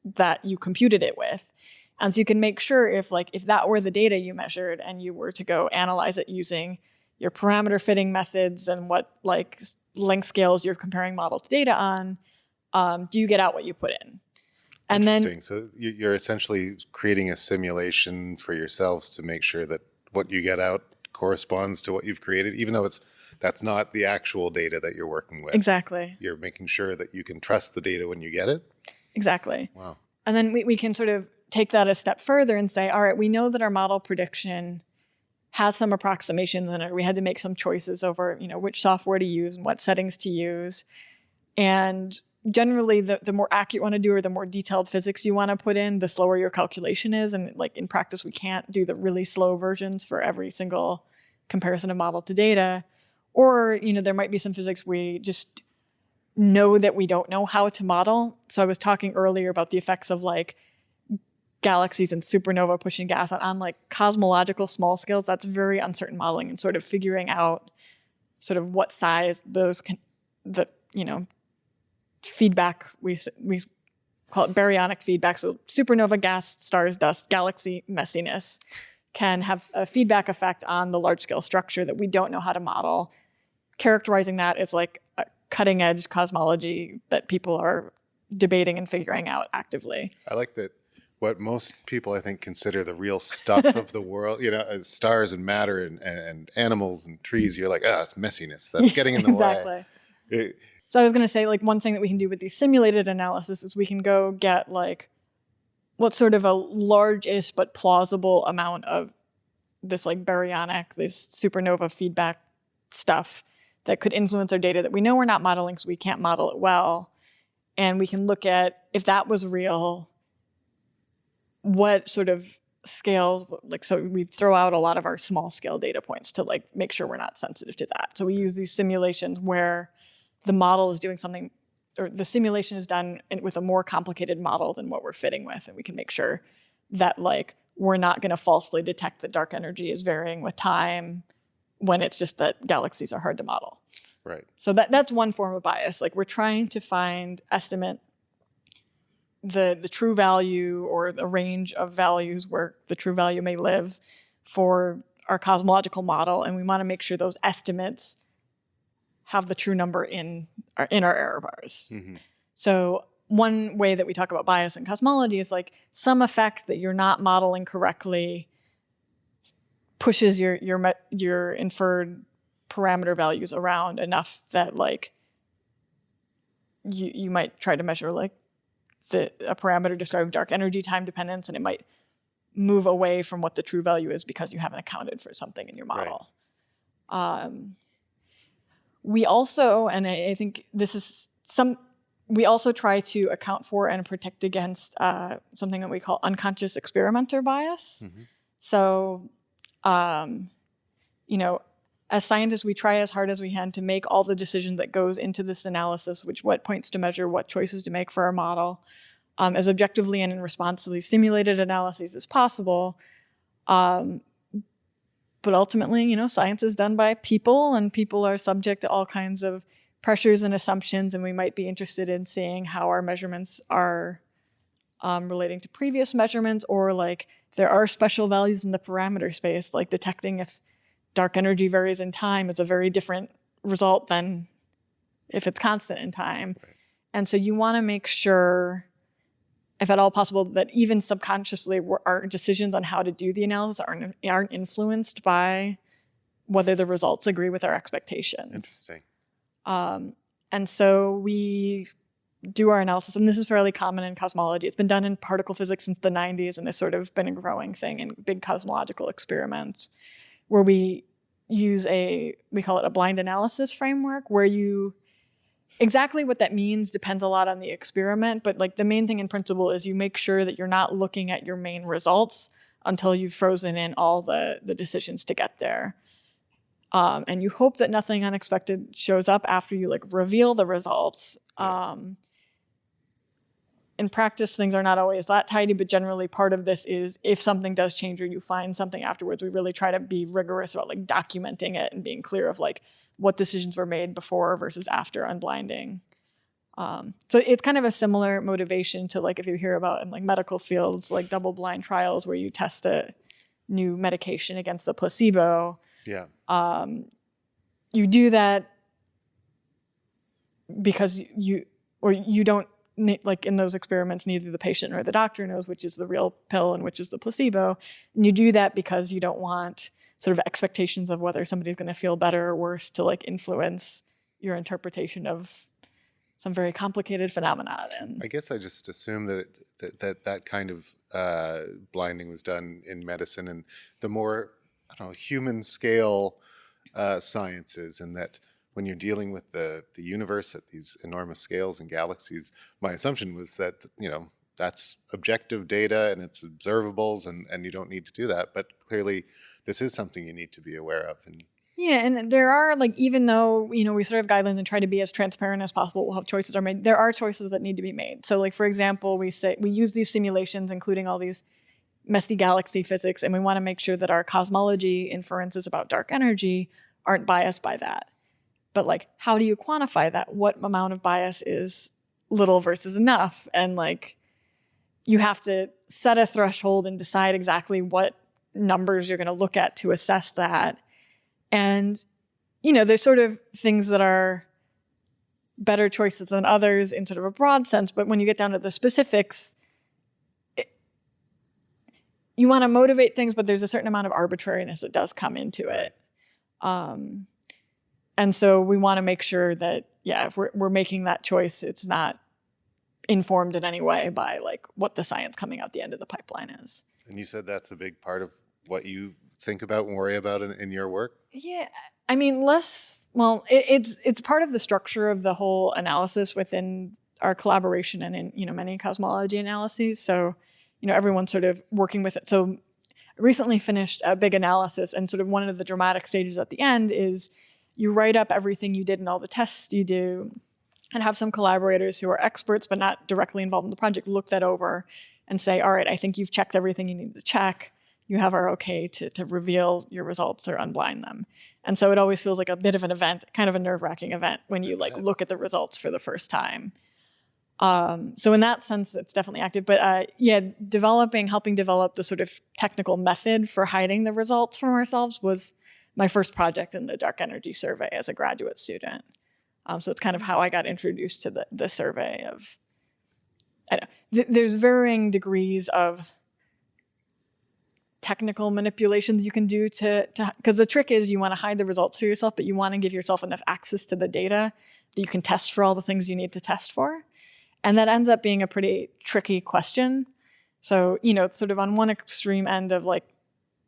that you computed it with. And so you can make sure if that were the data you measured and you were to go analyze it using your parameter fitting methods and what length scales you're comparing model to data on, do you get out what you put in? And Interesting. then, So you're essentially creating a simulation for yourselves to make sure that what you get out corresponds to what you've created, even though that's not the actual data that you're working with. Exactly. You're making sure that you can trust the data when you get it. Exactly. Wow. And then we can sort of take that a step further and say, all right, we know that our model prediction has some approximations in it. We had to make some choices over, which software to use and what settings to use. And generally, the more accurate you want to do or the more detailed physics you want to put in, the slower your calculation is. And in practice, we can't do the really slow versions for every single comparison of model to data. Or, there might be some physics we just know that we don't know how to model. So I was talking earlier about the effects of galaxies and supernova pushing gas on cosmological small scales. That's very uncertain modeling and sort of figuring out sort of what size those feedback, we call it baryonic feedback. So supernova gas, stars, dust, galaxy messiness can have a feedback effect on the large scale structure that we don't know how to model. Characterizing that is a cutting edge cosmology that people are debating and figuring out actively. I like that. What most people, I think, consider the real stuff of the world, stars and matter and animals and trees, you're like, it's messiness. That's getting in the exactly. way. So I was going to say, one thing that we can do with these simulated analysis is we can go get what's sort of a large-ish but plausible amount of this baryonic, this supernova feedback stuff that could influence our data that we know we're not modeling, so we can't model it well. And we can look at, if that was real, what sort of scales, so we throw out a lot of our small scale data points to make sure we're not sensitive to that. So we use these simulations where the model is doing something, or the simulation is done with a more complicated model than what we're fitting with. And we can make sure that we're not going to falsely detect that dark energy is varying with time when it's just that galaxies are hard to model. Right. So that's one form of bias. We're trying to estimate the true value or the range of values where the true value may live for our cosmological model. And we want to make sure those estimates have the true number in our error bars. Mm-hmm. So one way that we talk about bias in cosmology is some effect that you're not modeling correctly pushes your inferred parameter values around enough that you might try to measure a parameter describing dark energy time dependence, and it might move away from what the true value is because you haven't accounted for something in your model. Right. We also, and I think this is we also try to account for and protect against something that we call unconscious experimenter bias. Mm-hmm. So, as scientists, we try as hard as we can to make all the decisions that goes into this analysis, what points to measure, what choices to make for our model, as objectively and in response to these simulated analyses as possible. But ultimately, science is done by people, and people are subject to all kinds of pressures and assumptions, and we might be interested in seeing how our measurements are relating to previous measurements, or like there are special values in the parameter space, like detecting if dark energy varies in time is a very different result than if it's constant in time. Right. And so you want to make sure, if at all possible, that even subconsciously our decisions on how to do the analysis aren't influenced by whether the results agree with our expectations. Interesting. And so we do our analysis, and this is fairly common in cosmology. It's been done in particle physics since the 90s, and it's sort of been a growing thing in big cosmological experiments, where we call it a blind analysis framework, where exactly what that means depends a lot on the experiment, but like the main thing in principle is you make sure that you're not looking at your main results until you've frozen in all the decisions to get there. And you hope that nothing unexpected shows up after you like reveal the results. Yeah. In practice, things are not always that tidy, but generally part of this is if something does change or you find something afterwards, we really try to be rigorous about like documenting it and being clear of like what decisions were made before versus after unblinding. So it's kind of a similar motivation to like if you hear about in like medical fields, like double-blind trials where you test a new medication against a placebo. Yeah. You do that because you don't, like in those experiments, neither the patient nor the doctor knows which is the real pill and which is the placebo. And you do that because you don't want sort of expectations of whether somebody's going to feel better or worse to like influence your interpretation of some very complicated phenomenon. And I guess I just assume that kind of blinding was done in medicine, and the more, I don't know, human scale sciences, and that when you're dealing with the universe at these enormous scales and galaxies, my assumption was that, that's objective data and it's observables, and you don't need to do that. But clearly this is something you need to be aware of. And yeah, and there are, like, even though, we sort of guidelines and try to be as transparent as possible how choices are made, there are choices that need to be made. So like, for example, we use these simulations, including all these messy galaxy physics, and we want to make sure that our cosmology inferences about dark energy aren't biased by that. But like, how do you quantify that? What amount of bias is little versus enough? And like, you have to set a threshold and decide exactly what numbers you're going to look at to assess that. And, there's sort of things that are better choices than others in sort of a broad sense. But when you get down to the specifics, you want to motivate things, but there's a certain amount of arbitrariness that does come into it. And so we want to make sure that, if we're making that choice, it's not informed in any way by like what the science coming out the end of the pipeline is. you said that's a big part of what you think about and worry about in your work? Yeah, I mean, it's part of the structure of the whole analysis within our collaboration and in, many cosmology analyses. So, everyone's sort of working with it. So I recently finished a big analysis, and sort of one of the dramatic stages at the end is you write up everything you did and all the tests you do, and have some collaborators who are experts but not directly involved in the project look that over and say, all right, I think you've checked everything you need to check. You have our okay to reveal your results or unblind them. And so it always feels like a bit of an event, kind of a nerve-wracking event when you like look at the results for the first time. So in that sense, it's definitely active. But helping develop the sort of technical method for hiding the results from ourselves was my first project in the dark energy survey as a graduate student. So it's kind of how I got introduced to the survey of, there's varying degrees of technical manipulations you can do because the trick is you want to hide the results for yourself, but you want to give yourself enough access to the data that you can test for all the things you need to test for. And that ends up being a pretty tricky question. So, sort of on one extreme end of like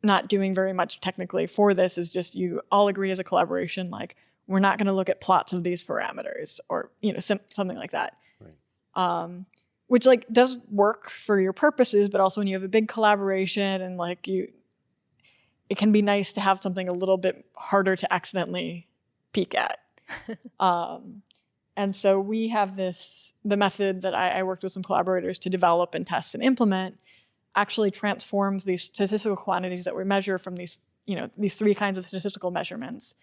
not doing very much technically for this is just you all agree as a collaboration, like we're not going to look at plots of these parameters or, something like that. Right. Which like does work for your purposes, but also when you have a big collaboration and like it can be nice to have something a little bit harder to accidentally peek at. And so we have the method that I worked with some collaborators to develop and test and implement actually transforms these statistical quantities that we measure from these three kinds of statistical measurements.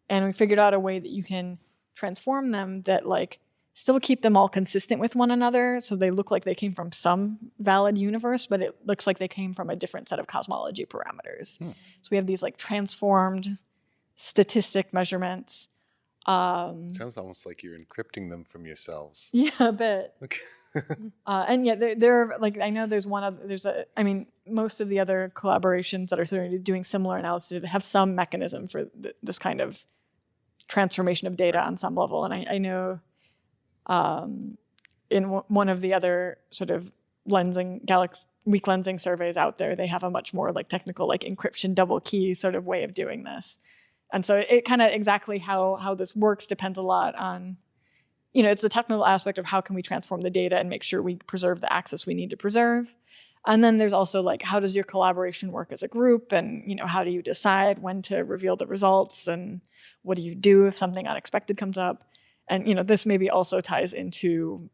And we figured out a way that you can transform them that like still keep them all consistent with one another, so they look like they came from some valid universe, but it looks like they came from a different set of cosmology parameters. So we have these like transformed statistic measurements. Sounds almost like you're encrypting them from yourselves. Yeah, a bit. Okay. And yet there are like, I know I mean, most of the other collaborations that are sort of doing similar analysis have some mechanism for this kind of transformation of data on some level. And I know in one of the other sort of weak lensing surveys out there, they have a much more like technical, like encryption double key sort of way of doing this. And so it kind of exactly how this works depends a lot on, it's the technical aspect of how can we transform the data and make sure we preserve the access we need to preserve. And then there's also like, how does your collaboration work as a group? And, how do you decide when to reveal the results? And what do you do if something unexpected comes up? And, this maybe also ties into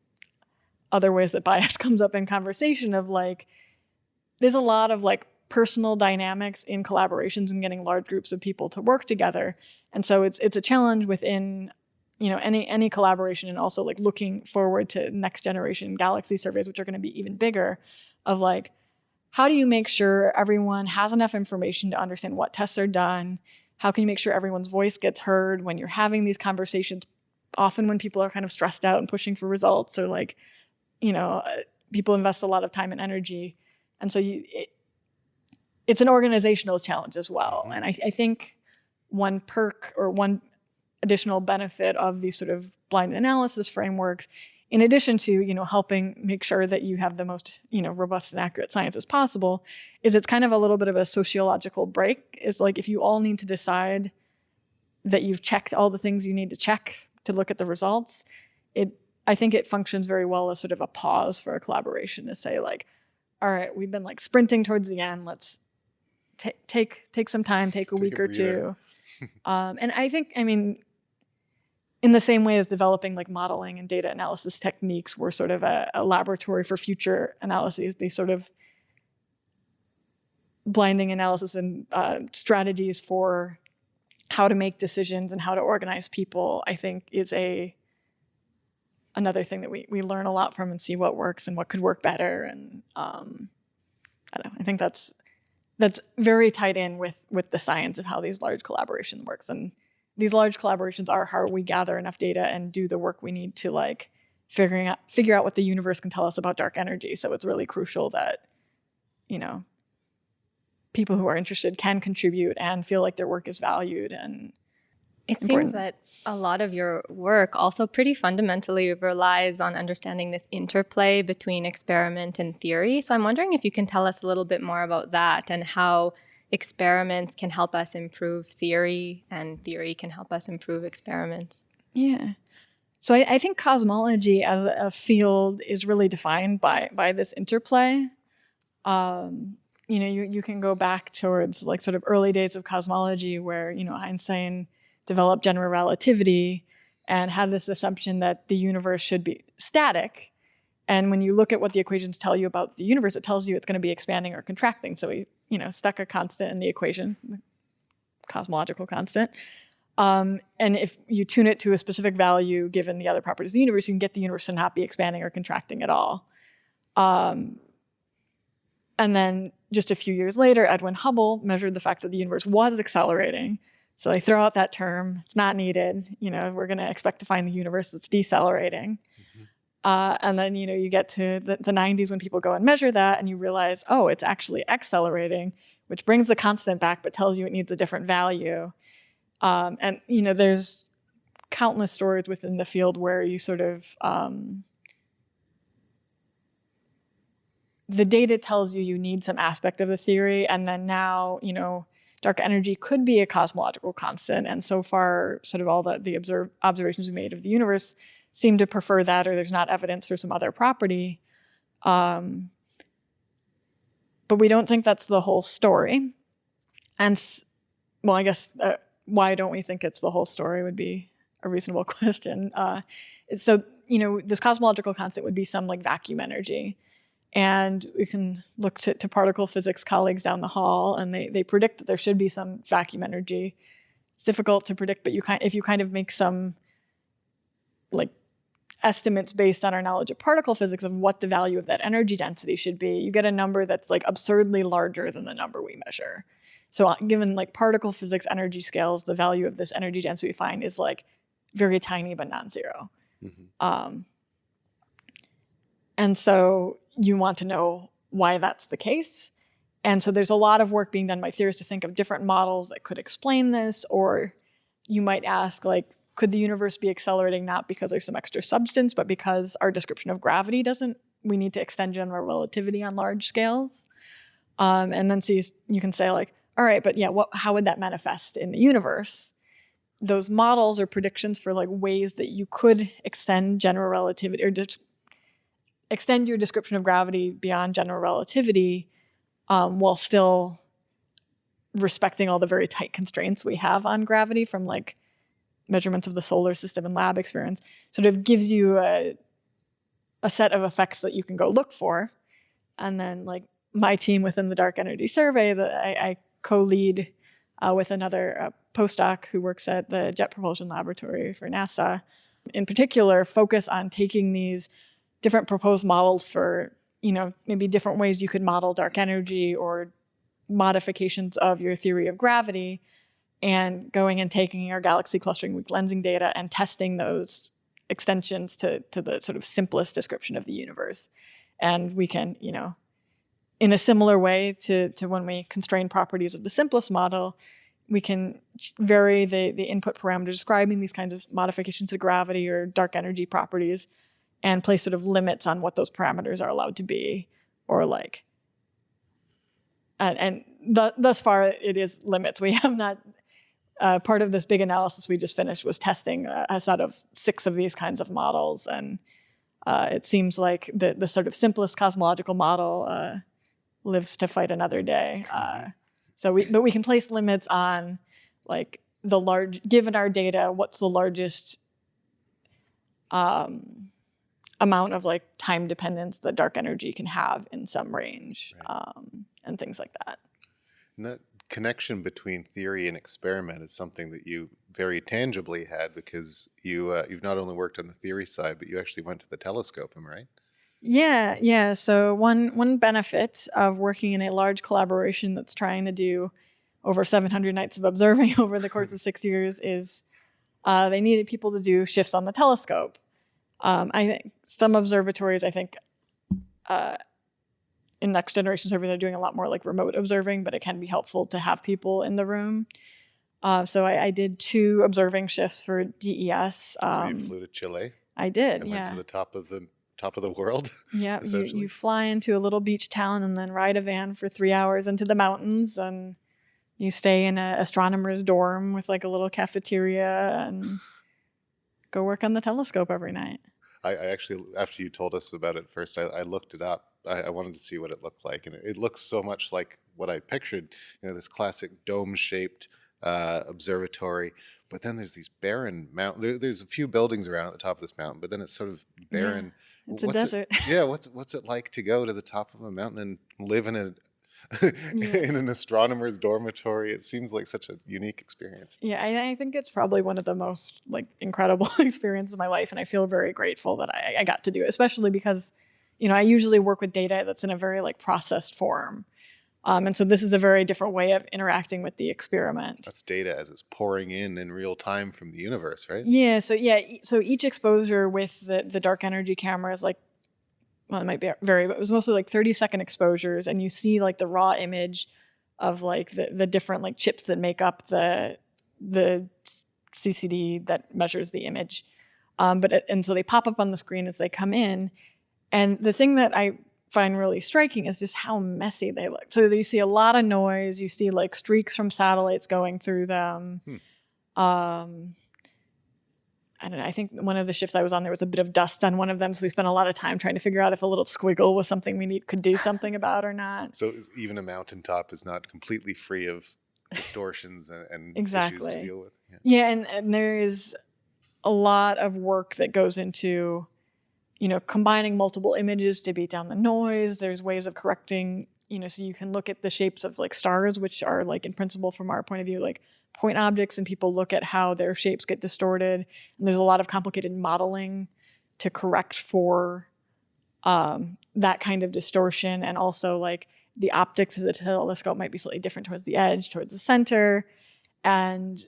other ways that bias comes up in conversation of like, there's a lot of like personal dynamics in collaborations and getting large groups of people to work together. And so it's a challenge within, any collaboration, and also like looking forward to next generation galaxy surveys, which are going to be even bigger, of like, how do you make sure everyone has enough information to understand what tests are done? How can you make sure everyone's voice gets heard when you're having these conversations, often when people are kind of stressed out and pushing for results, or like, people invest a lot of time and energy. And so it's an organizational challenge as well. And I think one perk or one additional benefit of these sort of blind analysis frameworks, in addition to, helping make sure that you have the most, robust and accurate science as possible, is it's kind of a little bit of a sociological break. It's like, if you all need to decide that you've checked all the things you need to check to look at the results, I think it functions very well as sort of a pause for a collaboration to say like, all right, we've been like sprinting towards the end. Let's take some time, take a week or two. And I think, in the same way as developing like modeling and data analysis techniques were sort of a laboratory for future analyses, these sort of blinding analysis and strategies for how to make decisions and how to organize people, I think is another thing that we learn a lot from and see what works and what could work better. And I don't know, I think that's very tied in with the science of how these large collaborations works. And these large collaborations are how we gather enough data and do the work we need to like figure out what the universe can tell us about dark energy. So it's really crucial that, people who are interested can contribute and feel like their work is valued. And it seems that a lot of your work also pretty fundamentally relies on understanding this interplay between experiment and theory. So I'm wondering if you can tell us a little bit more about that and how experiments can help us improve theory and theory can help us improve experiments. Yeah. So I think cosmology as a field is really defined by this interplay. You can go back towards like sort of early days of cosmology where, Einstein developed general relativity and had this assumption that the universe should be static. And when you look at what the equations tell you about the universe, it tells you it's going to be expanding or contracting. So he, stuck a constant in the equation, the cosmological constant. And if you tune it to a specific value, given the other properties of the universe, you can get the universe to not be expanding or contracting at all. And then just a few years later, Edwin Hubble measured the fact that the universe was accelerating. So they throw out that term. It's not needed. We're going to expect to find the universe that's decelerating. And then, you get to the 90s when people go and measure that and you realize, oh, it's actually accelerating, which brings the constant back but tells you it needs a different value. And, there's countless stories within the field where you sort of, the data tells you need some aspect of the theory. And then now, dark energy could be a cosmological constant. And so far, sort of all the observations we made of the universe seem to prefer that, or there's not evidence for some other property. But we don't think that's the whole story. And, well, I guess why don't we think it's the whole story would be a reasonable question. So, this cosmological constant would be some like vacuum energy. And we can look to particle physics colleagues down the hall, and they predict that there should be some vacuum energy. It's difficult to predict, but if you kind of make some like estimates based on our knowledge of particle physics of what the value of that energy density should be, you get a number that's like absurdly larger than the number we measure. So given like particle physics energy scales, the value of this energy density we find is like very tiny but non-zero. And so you want to know why that's the case. And so there's a lot of work being done by theorists to think of different models that could explain this, or you might ask, like, could the universe be accelerating not because there's some extra substance, but because our description of gravity doesn't, we need to extend general relativity on large scales? And then so you can say like, all right, but yeah, how would that manifest in the universe? Those models are predictions for like ways that you could extend general relativity or extend your description of gravity beyond general relativity while still respecting all the very tight constraints we have on gravity from like measurements of the solar system and lab experience. Sort of gives you a set of effects that you can go look for. And then like my team within the Dark Energy Survey that I co-lead with another postdoc who works at the Jet Propulsion Laboratory for NASA, in particular, focus on taking these different proposed models for, maybe different ways you could model dark energy or modifications of your theory of gravity, and going and taking our galaxy clustering weak lensing data and testing those extensions to the sort of simplest description of the universe. And we can, in a similar way to when we constrain properties of the simplest model, we can vary the input parameters describing these kinds of modifications to gravity or dark energy properties and place sort of limits on what those parameters are allowed to be, or like, and thus far it is limits. We have not, part of this big analysis we just finished was testing a set of 6 of these kinds of models. And it seems like the sort of simplest cosmological model lives to fight another day. But we can place limits on like given our data, what's the largest amount of like time dependence that dark energy can have in some range, right. And things like that. And that connection between theory and experiment is something that you very tangibly had, because you've not only worked on the theory side, but you actually went to the telescope, am I right? Yeah. So one benefit of working in a large collaboration that's trying to do over 700 nights of observing over the course of 6 years is they needed people to do shifts on the telescope. I think some observatories, in next generation survey, they're doing a lot more like remote observing, but it can be helpful to have people in the room. So I did 2 observing shifts for DES. So you flew to Chile? I did, and yeah. Went to the top of the world? Yeah, you fly into a little beach town and then ride a van for 3 hours into the mountains, and you stay in an astronomer's dorm with like a little cafeteria and go work on the telescope every night. I actually, after you told us about it first, I looked it up. I wanted to see what it looked like, and it looks so much like what I pictured. This classic dome-shaped observatory. But then there's these barren mountains. There's a few buildings around at the top of this mountain, but then it's sort of barren. Yeah, it's a desert. What's it like to go to the top of a mountain and live in in an astronomer's dormitory? It seems like such a unique experience. Yeah, I think it's probably one of the most like incredible experiences of my life, and I feel very grateful that I got to do it, especially because, I usually work with data that's in a very like processed form. And so this is a very different way of interacting with the experiment. That's data as it's pouring in real time from the universe, right? Yeah. So each exposure with the dark energy camera is like, well, it might vary, but it was mostly like 30-second exposures, and you see like the raw image of like the different like chips that make up the CCD that measures the image. And so they pop up on the screen as they come in, and the thing that I find really striking is just how messy they look. So you see a lot of noise. You see like streaks from satellites going through them. I don't know. I think one of the shifts I was on, there was a bit of dust on one of them. So we spent a lot of time trying to figure out if a little squiggle was something we could do something about or not. So even a mountaintop is not completely free of distortions and exactly. issues to deal with. Yeah, and there is a lot of work that goes into, combining multiple images to beat down the noise. There's ways of correcting so you can look at the shapes of like stars, which are like in principle from our point of view, like point objects, and people look at how their shapes get distorted. And there's a lot of complicated modeling to correct for that kind of distortion. And also like the optics of the telescope might be slightly different towards the edge, towards the center. And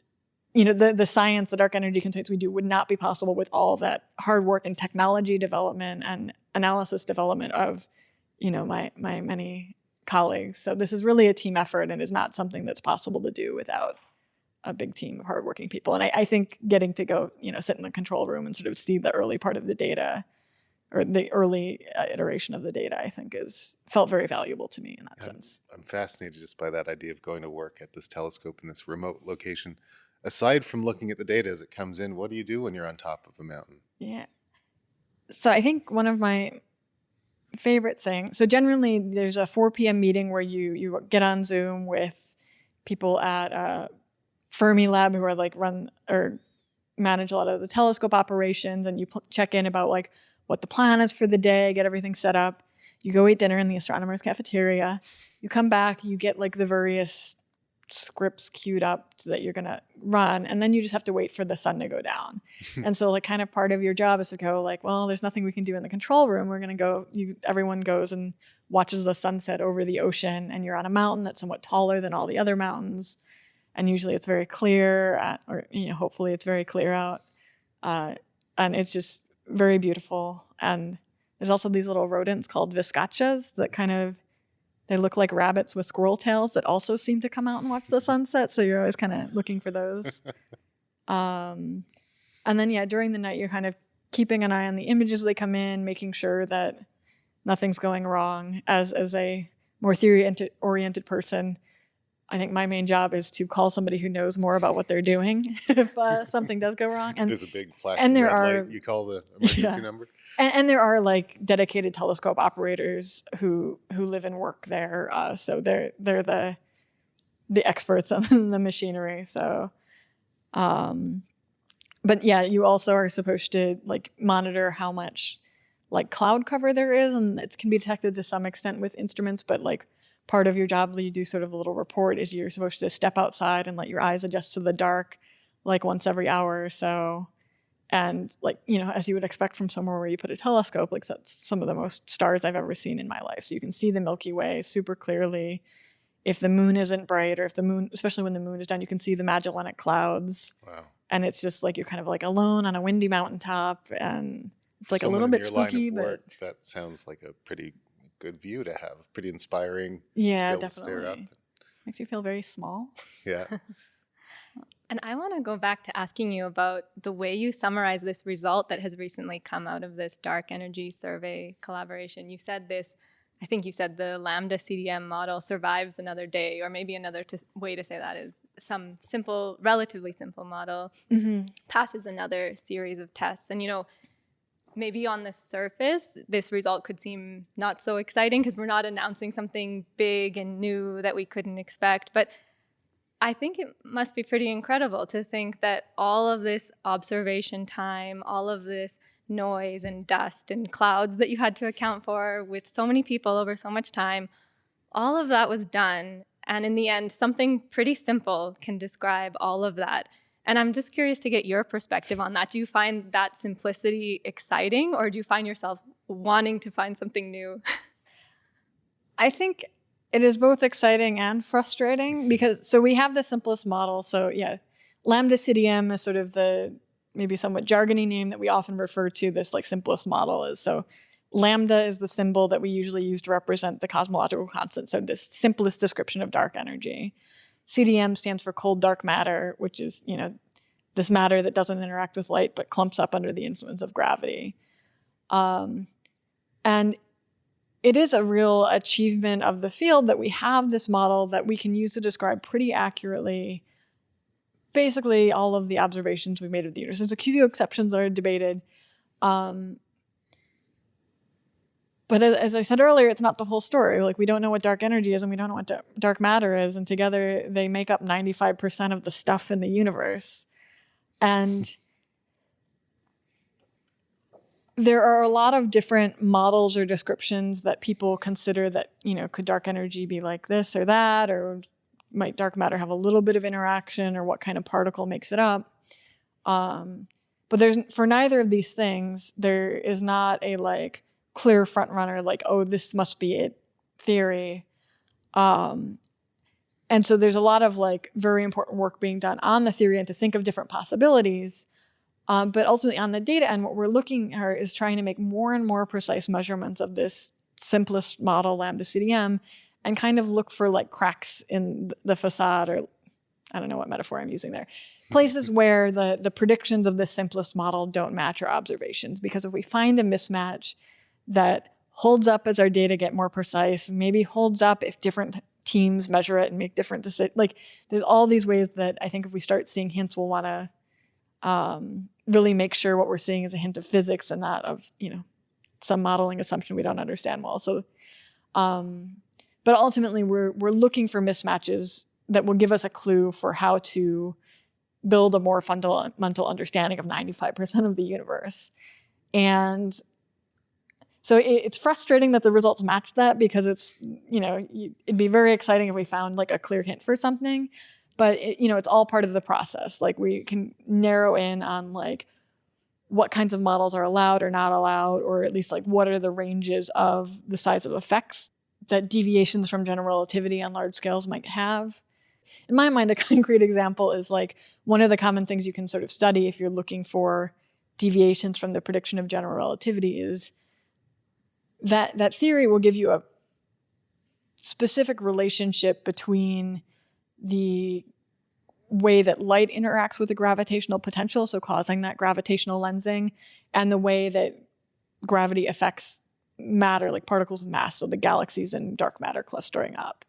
the science, the dark energy constraints we do would not be possible with all that hard work and technology development and analysis development of, my many colleagues. So this is really a team effort and is not something that's possible to do without a big team of hardworking people. And I think getting to go, sit in the control room and sort of see the early part of the data or the early iteration of the data, I think felt very valuable to me in that sense. I'm fascinated just by that idea of going to work at this telescope in this remote location. Aside from looking at the data as it comes in, what do you do when you're on top of the mountain? Yeah. So I think one of my favorite things, so generally there's a 4 p.m. meeting where you get on Zoom with people at Fermi Lab who are like run or manage a lot of the telescope operations, and you check in about like what the plan is for the day, get everything set up. You go eat dinner in the astronomers cafeteria. You come back, you get like the various scripts queued up so that you're going to run, and then you just have to wait for the sun to go down. And so like kind of part of your job is to go like, well, there's nothing we can do in the control room. We're going to go, everyone goes and watches the sunset over the ocean, and you're on a mountain that's somewhat taller than all the other mountains. And usually it's very clear, or hopefully it's very clear out. And it's just very beautiful. And there's also these little rodents called viscachas that they look like rabbits with squirrel tails that also seem to come out and watch the sunset. So you're always kind of looking for those. And then, during the night, you're kind of keeping an eye on the images as they come in, making sure that nothing's going wrong. As a more theory-oriented person, I think my main job is to call somebody who knows more about what they're doing if something does go wrong. And there's a big flashing red light, you call the emergency number? And there are like dedicated telescope operators who live and work there. So they're the experts on the machinery. So, but you also are supposed to like monitor how much like cloud cover there is, and it can be detected to some extent with instruments, but like part of your job that you do sort of a little report is you're supposed to step outside and let your eyes adjust to the dark like once every hour or so. And like, as you would expect from somewhere where you put a telescope, like that's some of the most stars I've ever seen in my life. So you can see the Milky Way super clearly. If the moon isn't bright, or if the moon, especially when the moon is down, you can see the Magellanic Clouds. Wow. And it's just like you're kind of like alone on a windy mountaintop, and it's like a little bit spooky, but that sounds like a pretty good view to have, pretty inspiring. Yeah, to be able definitely. To stare up. Makes you feel very small. Yeah. And I want to go back to asking you about the way you summarize this result that has recently come out of this dark energy survey collaboration. You said this, I think you said the Lambda CDM model survives another day, or maybe another way to say that is some simple, relatively simple model passes another series of tests. And, maybe on the surface, this result could seem not so exciting because we're not announcing something big and new that we couldn't expect. But I think it must be pretty incredible to think that all of this observation time, all of this noise and dust and clouds that you had to account for with so many people over so much time, all of that was done. And in the end, something pretty simple can describe all of that. And I'm just curious to get your perspective on that. Do you find that simplicity exciting, or do you find yourself wanting to find something new? I think it is both exciting and frustrating because we have the simplest model. So Lambda CDM is sort of the maybe somewhat jargony name that we often refer to this like simplest model is. So lambda is the symbol that we usually use to represent the cosmological constant. So this simplest description of dark energy. CDM stands for cold dark matter, which is, this matter that doesn't interact with light but clumps up under the influence of gravity. And it is a real achievement of the field that we have this model that we can use to describe pretty accurately basically all of the observations we made of the universe. There's a few exceptions that are debated. But as I said earlier, it's not the whole story. Like, we don't know what dark energy is, and we don't know what dark matter is, and together they make up 95% of the stuff in the universe. And there are a lot of different models or descriptions that people consider that, could dark energy be like this or that, or might dark matter have a little bit of interaction, or what kind of particle makes it up. But for neither of these things, there is not a like clear front runner, like, oh, this must be it theory. And so there's a lot of like very important work being done on the theory and to think of different possibilities. But ultimately on the data end, what we're looking at is trying to make more and more precise measurements of this simplest model, Lambda CDM, and kind of look for like cracks in the facade, or I don't know what metaphor I'm using there. Places where the predictions of the simplest model don't match our observations. Because if we find a mismatch that holds up as our data get more precise, maybe holds up if different teams measure it and make different decisions. Like there's all these ways that I think if we start seeing hints, we'll want to really make sure what we're seeing is a hint of physics and not of, some modeling assumption we don't understand well. So, but ultimately we're looking for mismatches that will give us a clue for how to build a more fundamental understanding of 95% of the universe. And so it's frustrating that the results match that, because it's, it'd be very exciting if we found like a clear hint for something, but it's all part of the process. Like we can narrow in on like what kinds of models are allowed or not allowed, or at least like what are the ranges of the size of effects that deviations from general relativity on large scales might have. In my mind, a concrete example is like one of the common things you can sort of study if you're looking for deviations from the prediction of general relativity is that theory will give you a specific relationship between the way that light interacts with the gravitational potential, so causing that gravitational lensing, and the way that gravity affects matter, like particles with mass, so the galaxies and dark matter clustering up.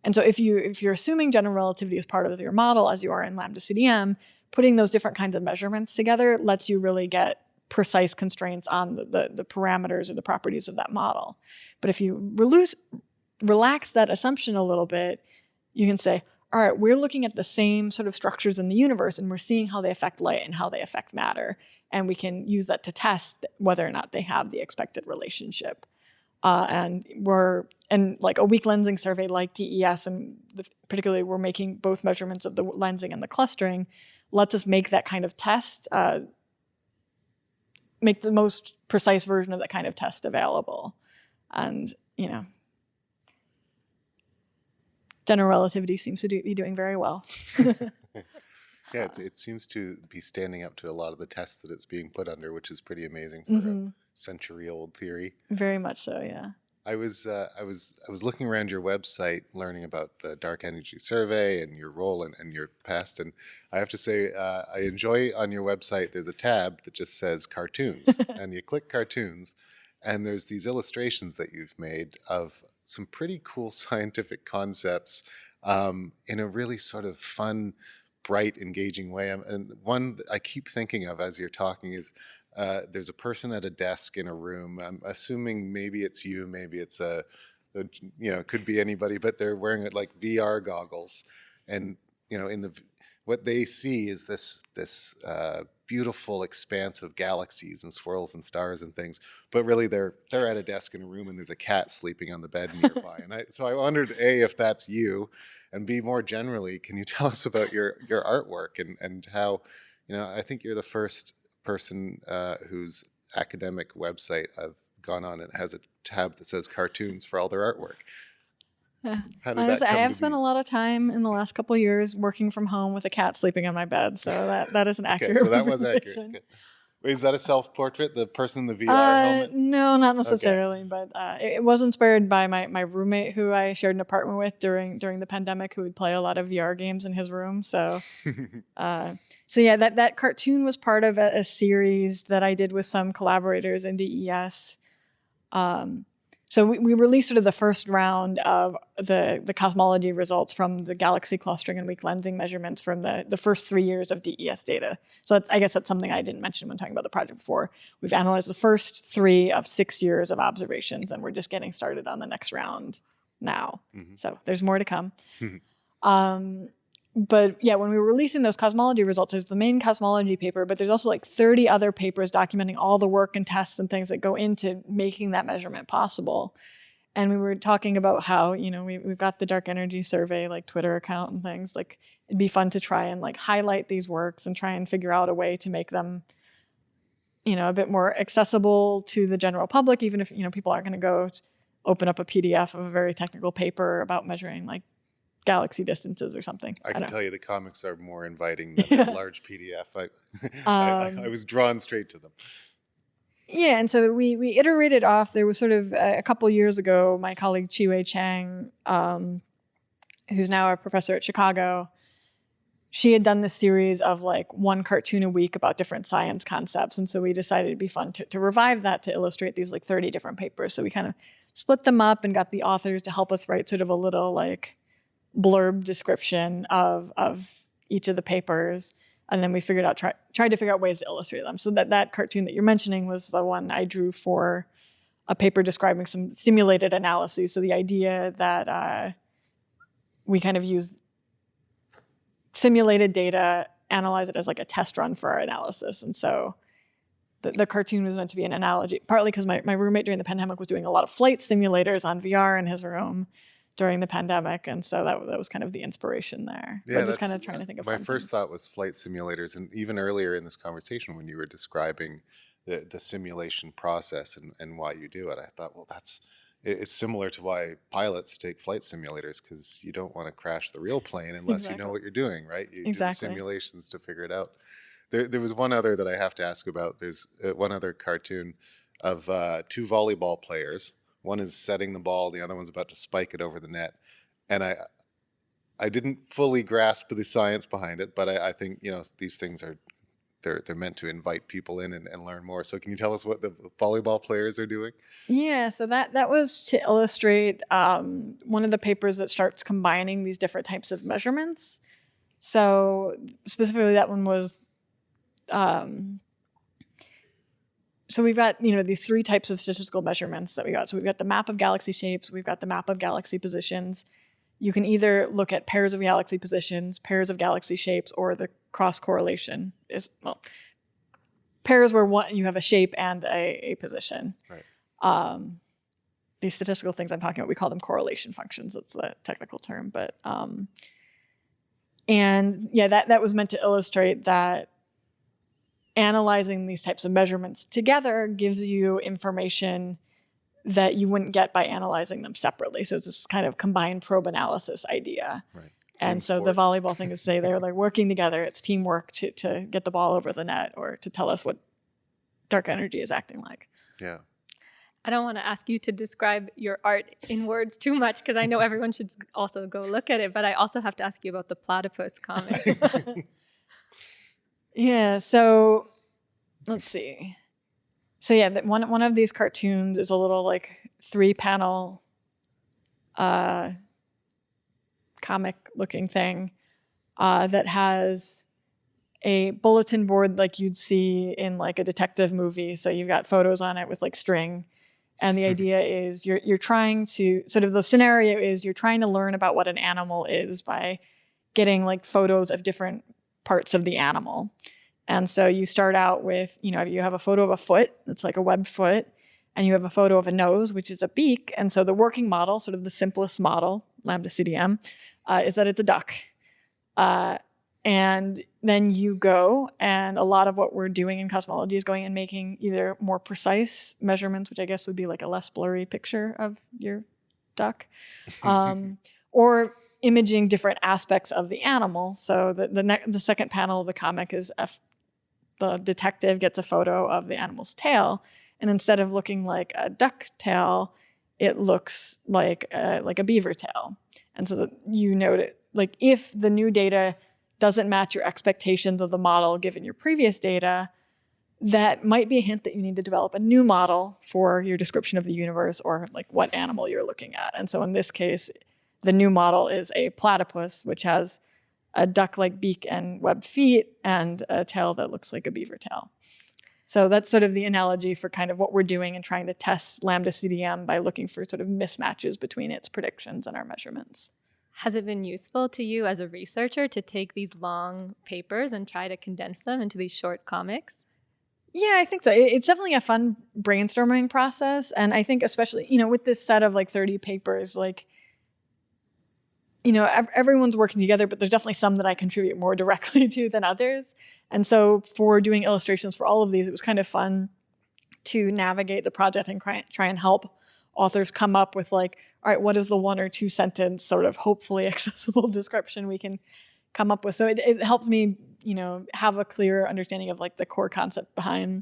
And so if you're assuming general relativity is part of your model, as you are in Lambda CDM, putting those different kinds of measurements together lets you really get precise constraints on the parameters or the properties of that model. But if you relax that assumption a little bit, you can say, all right, we're looking at the same sort of structures in the universe, and we're seeing how they affect light and how they affect matter. And we can use that to test whether or not they have the expected relationship. And like a weak lensing survey like DES, and particularly we're making both measurements of the lensing and the clustering, lets us make that kind of test, make the most precise version of that kind of test available. And, general relativity seems to be doing very well. Yeah, it seems to be standing up to a lot of the tests that it's being put under, which is pretty amazing for a century-old theory. Very much so, yeah. I was looking around your website, learning about the Dark Energy Survey and your role and your past, and I have to say, I enjoy on your website. There's a tab that just says cartoons, and you click cartoons, and there's these illustrations that you've made of some pretty cool scientific concepts in a really sort of fun, bright, engaging way. And one that I keep thinking of as you're talking is there's a person at a desk in a room. I'm assuming maybe it's you, maybe it's it could be anybody, but they're wearing like VR goggles, and what they see is this beautiful expanse of galaxies and swirls and stars and things. But really, they're at a desk in a room, and there's a cat sleeping on the bed nearby. And so I wondered, A, if that's you, and B, more generally, can you tell us about your artwork and how, I think you're the first person whose academic website I've gone on and has a tab that says cartoons for all their artwork. Yeah. How did that come I have to spent be? a lot of time in the last couple of years working from home with a cat sleeping on my bed, so that is an accurate Okay, so that was accurate. representation. Good. Wait, is that a self-portrait? The person in the VR helmet? No, not necessarily, but it was inspired by my roommate who I shared an apartment with during the pandemic, who would play a lot of VR games in his room. So, yeah, that cartoon was part of a series that I did with some collaborators in DES. So we released sort of the first round of the cosmology results from the galaxy clustering and weak lensing measurements from the first 3 years of DES data. So I guess that's something I didn't mention when talking about the project before. We've analyzed the first 3 of 6 years of observations, and we're just getting started on the next round now. So there's more to come. but yeah, when we were releasing those cosmology results, there's the main cosmology paper, but there's also like 30 other papers documenting all the work and tests and things that go into making that measurement possible. And we were talking about how, we've got the Dark Energy Survey, like Twitter account and things. Like, it'd be fun to try and like highlight these works and try and figure out a way to make them, a bit more accessible to the general public, even if, people aren't going to go open up a PDF of a very technical paper about measuring like galaxy distances or something. I can tell you the comics are more inviting than that large PDF. I was drawn straight to them. Yeah, and so we iterated off. There was sort of a couple years ago, my colleague Chi-Wei Chang, who's now a professor at Chicago, she had done this series of like one cartoon a week about different science concepts. And so we decided it'd be fun to revive that, to illustrate these like 30 different papers. So we kind of split them up and got the authors to help us write sort of a little like blurb description of each of the papers. And then we tried to figure out ways to illustrate them. So that cartoon that you're mentioning was the one I drew for a paper describing some simulated analyses. So the idea that we kind of use simulated data, analyze it as like a test run for our analysis. And so the cartoon was meant to be an analogy, partly because my roommate during the pandemic was doing a lot of flight simulators on VR in his room during the pandemic, and so that was kind of the inspiration there. Yeah, but just kind of trying to think of my first thought was flight simulators, and even earlier in this conversation when you were describing the simulation process and why you do it, I thought, well, it's similar to why pilots take flight simulators, because you don't want to crash the real plane unless you know what you're doing, right? You do the simulations to figure it out. There was one other that I have to ask about. There's one other cartoon of two volleyball players. One is setting the ball, the other one's about to spike it over the net. And I didn't fully grasp the science behind it, but I think, these things they're meant to invite people in and learn more. So can you tell us what the volleyball players are doing? Yeah, so that was to illustrate one of the papers that starts combining these different types of measurements. So specifically that one was, so we've got, these three types of statistical measurements that we got. So we've got the map of galaxy shapes, we've got the map of galaxy positions. You can either look at pairs of galaxy positions, pairs of galaxy shapes, or the cross correlation is, pairs where you have a shape and a position. Right. These statistical things I'm talking about, we call them correlation functions. That's the technical term. But and yeah, that was meant to illustrate that analyzing these types of measurements together gives you information that you wouldn't get by analyzing them separately. So it's this kind of combined probe analysis idea. Right. And so the volleyball thing is, say they're like working together. It's teamwork to get the ball over the net, or to tell us what dark energy is acting like. Yeah. I don't want to ask you to describe your art in words too much, because I know everyone should also go look at it. But I also have to ask you about the platypus comic. Yeah, so let's see. So yeah, one of these cartoons is a little like 3-panel comic looking thing that has a bulletin board like you'd see in like a detective movie. So you've got photos on it with like string. And the idea is you're trying to, sort of the scenario is you're trying to learn about what an animal is by getting like photos of different parts of the animal. And so you start out with, you have a photo of a foot, it's like a webbed foot, and you have a photo of a nose, which is a beak. And so the working model, sort of the simplest model, Lambda CDM, is that it's a duck. And then you go, and a lot of what we're doing in cosmology is going and making either more precise measurements, which I guess would be like a less blurry picture of your duck, or imaging different aspects of the animal. So the second panel of the comic is the detective gets a photo of the animal's tail, and instead of looking like a duck tail, it looks like a beaver tail. And so you note it, like if the new data doesn't match your expectations of the model given your previous data, that might be a hint that you need to develop a new model for your description of the universe, or like what animal you're looking at. And so in this case, the new model is a platypus, which has a duck-like beak and webbed feet and a tail that looks like a beaver tail. So that's sort of the analogy for kind of what we're doing and trying to test Lambda CDM by looking for sort of mismatches between its predictions and our measurements. Has it been useful to you as a researcher to take these long papers and try to condense them into these short comics? Yeah, I think so. It's definitely a fun brainstorming process. And I think especially, with this set of like 30 papers, like, everyone's working together, but there's definitely some that I contribute more directly to than others. And so for doing illustrations for all of these, it was kind of fun to navigate the project and try and help authors come up with like, all right, what is the 1 or 2 sentence sort of hopefully accessible description we can come up with. So it helped me, have a clear understanding of like the core concept behind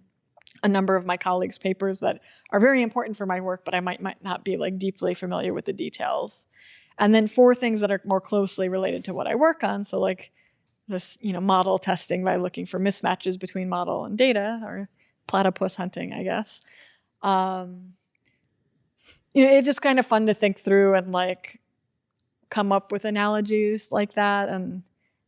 a number of my colleagues' papers that are very important for my work, but I might not be like deeply familiar with the details. And then for things that are more closely related to what I work on, so like this, model testing by looking for mismatches between model and data, or platypus hunting, I guess. It's just kind of fun to think through and like come up with analogies like that. And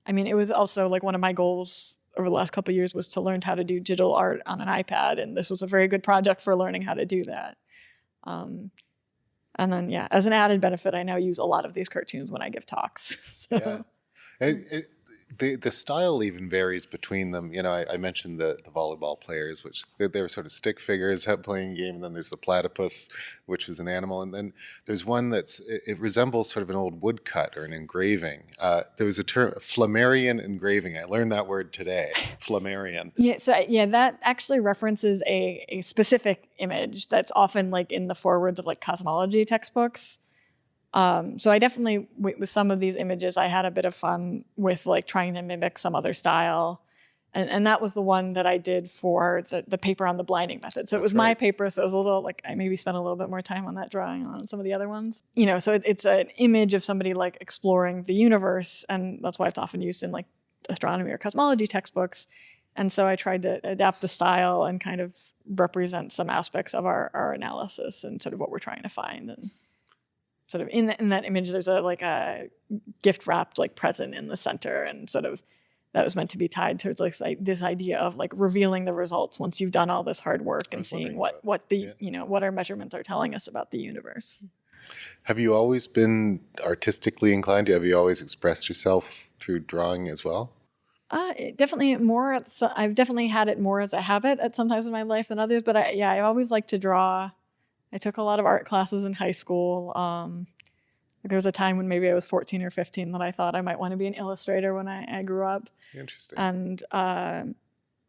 I mean, it was also like one of my goals over the last couple of years was to learn how to do digital art on an iPad. And this was a very good project for learning how to do that. And then, yeah, as an added benefit, I now use a lot of these cartoons when I give talks. So. Yeah. The style even varies between them. I mentioned the volleyball players, which they're sort of stick figures playing a game, and then there's the platypus, which is an animal, and then there's one it resembles sort of an old woodcut or an engraving. There was a term, Flammarion engraving. I learned that word today, Flammarion. Yeah, so that actually references a specific image that's often like in the forewords of like cosmology textbooks. So I definitely, with some of these images, I had a bit of fun with like trying to mimic some other style. And that was the one that I did for the paper on the blinding method. So it was my paper, so it was a little like, I maybe spent a little bit more time on that drawing on some of the other ones. So it's an image of somebody like exploring the universe, and that's why it's often used in like astronomy or cosmology textbooks. And so I tried to adapt the style and kind of represent some aspects of our analysis and sort of what we're trying to find. And sort of in that image, there's a gift wrapped like present in the center, and sort of that was meant to be tied towards like this idea of like revealing the results once you've done all this hard work and seeing what our measurements are telling us about the universe. Have you always been artistically inclined? Have you always expressed yourself through drawing as well? Definitely more. I've definitely had it more as a habit at some times in my life than others, but I always liked to draw. I took a lot of art classes in high school. There was a time when maybe I was 14 or 15 that I thought I might want to be an illustrator when I grew up. Interesting. And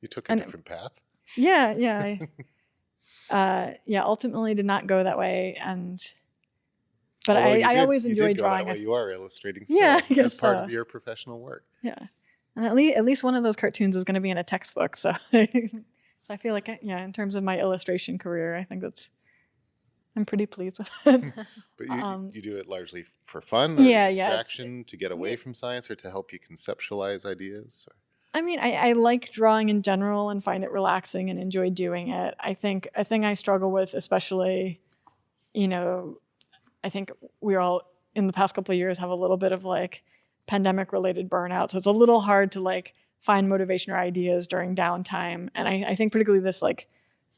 you took a different path? Yeah. Ultimately did not go that way. But I always enjoyed drawing. That way. You are illustrating still as part of your professional work. Yeah. And at least one of those cartoons is going to be in a textbook. So, so I feel like, in terms of my illustration career, I think I'm pretty pleased with it. But you do it largely for fun, or distraction, to get away from science, or to help you conceptualize ideas? Or? I mean, I like drawing in general and find it relaxing and enjoy doing it. I think a thing I struggle with, especially, I think we all in the past couple of years have a little bit of like pandemic related burnout. So it's a little hard to like find motivation or ideas during downtime. And I think particularly this like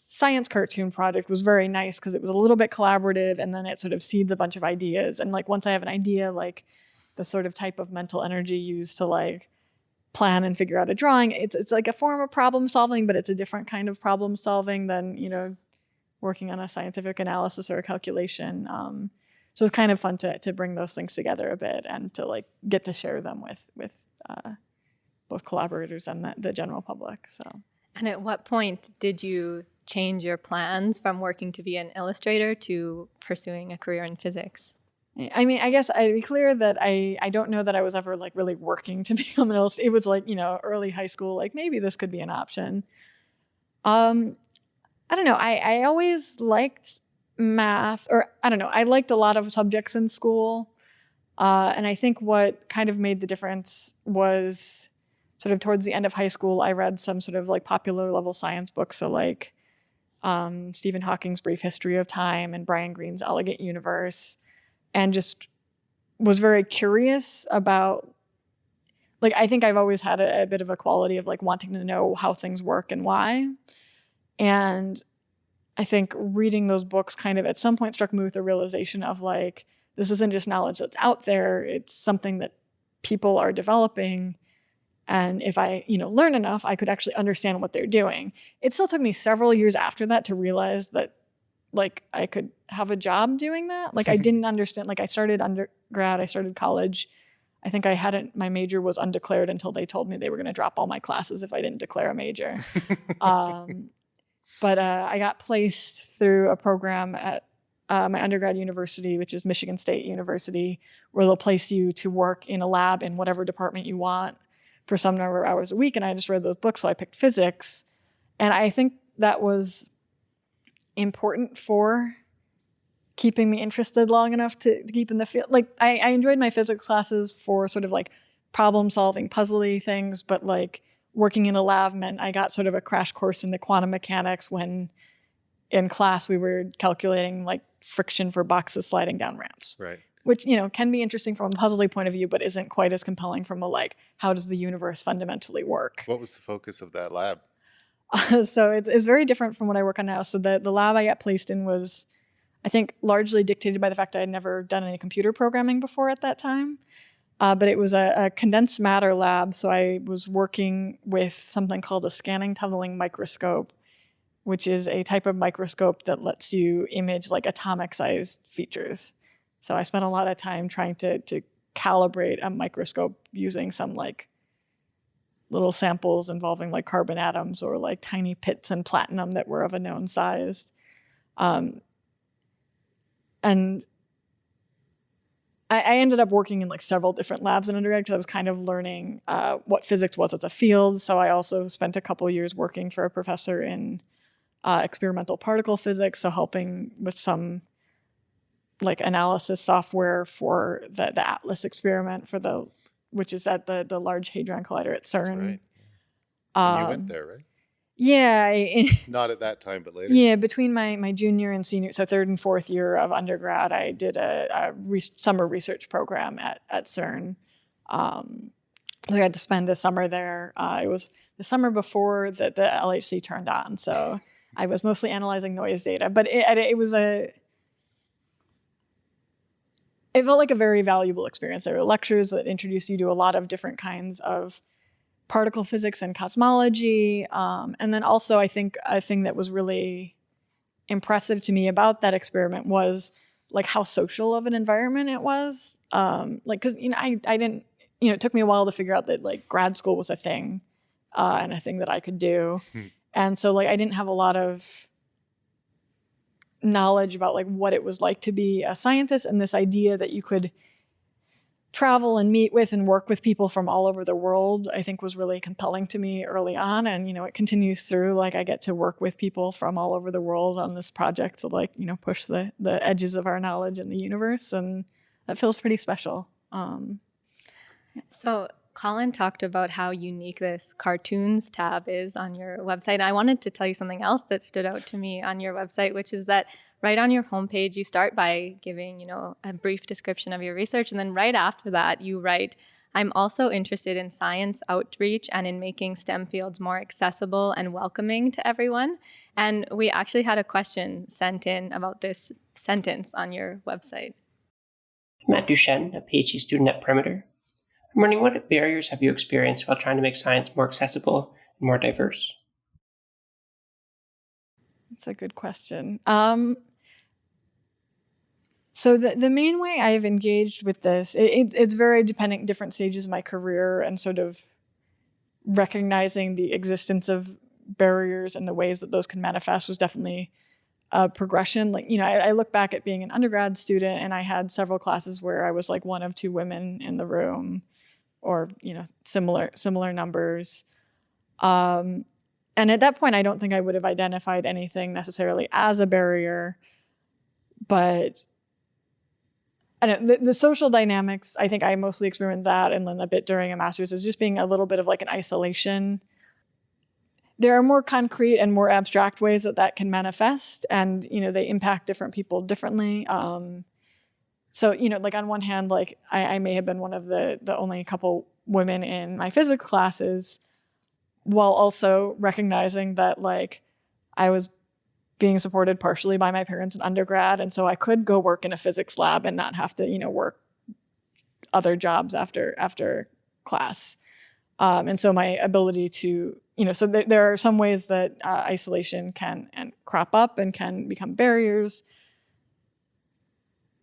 science cartoon project was very nice because it was a little bit collaborative, and then it sort of seeds a bunch of ideas. And like once I have an idea, like the sort of type of mental energy used to like plan and figure out a drawing, it's like a form of problem solving, but it's a different kind of problem solving than working on a scientific analysis or a calculation. So it's kind of fun to bring those things together a bit and to like get to share them with both collaborators and the general public. So. And at what point did you change your plans from working to be an illustrator to pursuing a career in physics? I mean, I guess I'd be clear that I don't know that I was ever like really working to become an illustrator. It was like, early high school, like maybe this could be an option. I don't know. I always liked math, or I don't know. I liked a lot of subjects in school. And I think what kind of made the difference was sort of towards the end of high school, I read some sort of like popular level science books. So like Stephen Hawking's Brief History of Time and Brian Greene's Elegant Universe, and just was very curious about, like, I think I've always had a bit of a quality of like wanting to know how things work and why. And I think reading those books kind of at some point struck me with the realization of like, this isn't just knowledge that's out there. It's something that people are developing. And if I, learn enough, I could actually understand what they're doing. It still took me several years after that to realize that, like, I could have a job doing that. Like, I didn't understand. Like, I started undergrad, I started college. I think my major was undeclared until they told me they were going to drop all my classes if I didn't declare a major. But I got placed through a program at my undergrad university, which is Michigan State University, where they'll place you to work in a lab in whatever department you want for some number of hours a week. And I just read those books, so I picked physics. And I think that was important for keeping me interested long enough to keep in the field. Like, I enjoyed my physics classes for sort of like problem solving, puzzly things, but like working in a lab meant I got sort of a crash course in the quantum mechanics when in class we were calculating like friction for boxes sliding down ramps. Right. Which, can be interesting from a puzzly point of view, but isn't quite as compelling from a like, how does the universe fundamentally work? What was the focus of that lab? So it's very different from what I work on now. So the lab I got placed in was, I think, largely dictated by the fact I had never done any computer programming before at that time. But it was a condensed matter lab. So I was working with something called a scanning tunneling microscope, which is a type of microscope that lets you image like atomic-sized features. So I spent a lot of time trying to calibrate a microscope using some like little samples involving like carbon atoms or like tiny pits in platinum that were of a known size. And I ended up working in like several different labs in undergrad because I was kind of learning what physics was as a field. So I also spent a couple years working for a professor in experimental particle physics, so helping with some like analysis software for the ATLAS experiment which is at the Large Hadron Collider at CERN. That's right. And you went there, right? Yeah. Not at that time, but later. Yeah, between my junior and senior, so third and fourth year of undergrad, I did a summer research program at CERN. I had to spend a summer there. It was the summer before the LHC turned on, so I was mostly analyzing noise data. But it felt like a very valuable experience. There were lectures that introduced you to a lot of different kinds of particle physics and cosmology. And then also, I think a thing that was really impressive to me about that experiment was like how social of an environment it was. Like, cause I didn't, it took me a while to figure out that like grad school was a thing and a thing that I could do. And so like, I didn't have a lot of knowledge about like what it was like to be a scientist, and this idea that you could travel and meet with and work with people from all over the world, I think was really compelling to me early on. And, it continues through, like I get to work with people from all over the world on this project to like, push the edges of our knowledge in the universe. And that feels pretty special. So Colin talked about how unique this cartoons tab is on your website. I wanted to tell you something else that stood out to me on your website, which is that right on your homepage, you start by giving, a brief description of your research. And then right after that, you write, I'm also interested in science outreach and in making STEM fields more accessible and welcoming to everyone. And we actually had a question sent in about this sentence on your website. Matt Duchenne, a PhD student at Perimeter. I'm wondering, what barriers have you experienced while trying to make science more accessible and more diverse? That's a good question. So the main way I've engaged with this, it's very dependent, different stages of my career, and sort of recognizing the existence of barriers and the ways that those can manifest was definitely a progression. Like, I look back at being an undergrad student, and I had several classes where I was like one of two women in the room, or, similar numbers. And at that point, I don't think I would have identified anything necessarily as a barrier, but I don't know, the social dynamics, I think I mostly experienced that, and then a bit during a master's, is just being a little bit of like an isolation. There are more concrete and more abstract ways that can manifest, and, they impact different people differently. So, like on one hand, like I may have been one of the only couple women in my physics classes, while also recognizing that like I was being supported partially by my parents in undergrad. And so I could go work in a physics lab and not have to, work other jobs after class. And so my ability to, so there are some ways that isolation can crop up and can become barriers.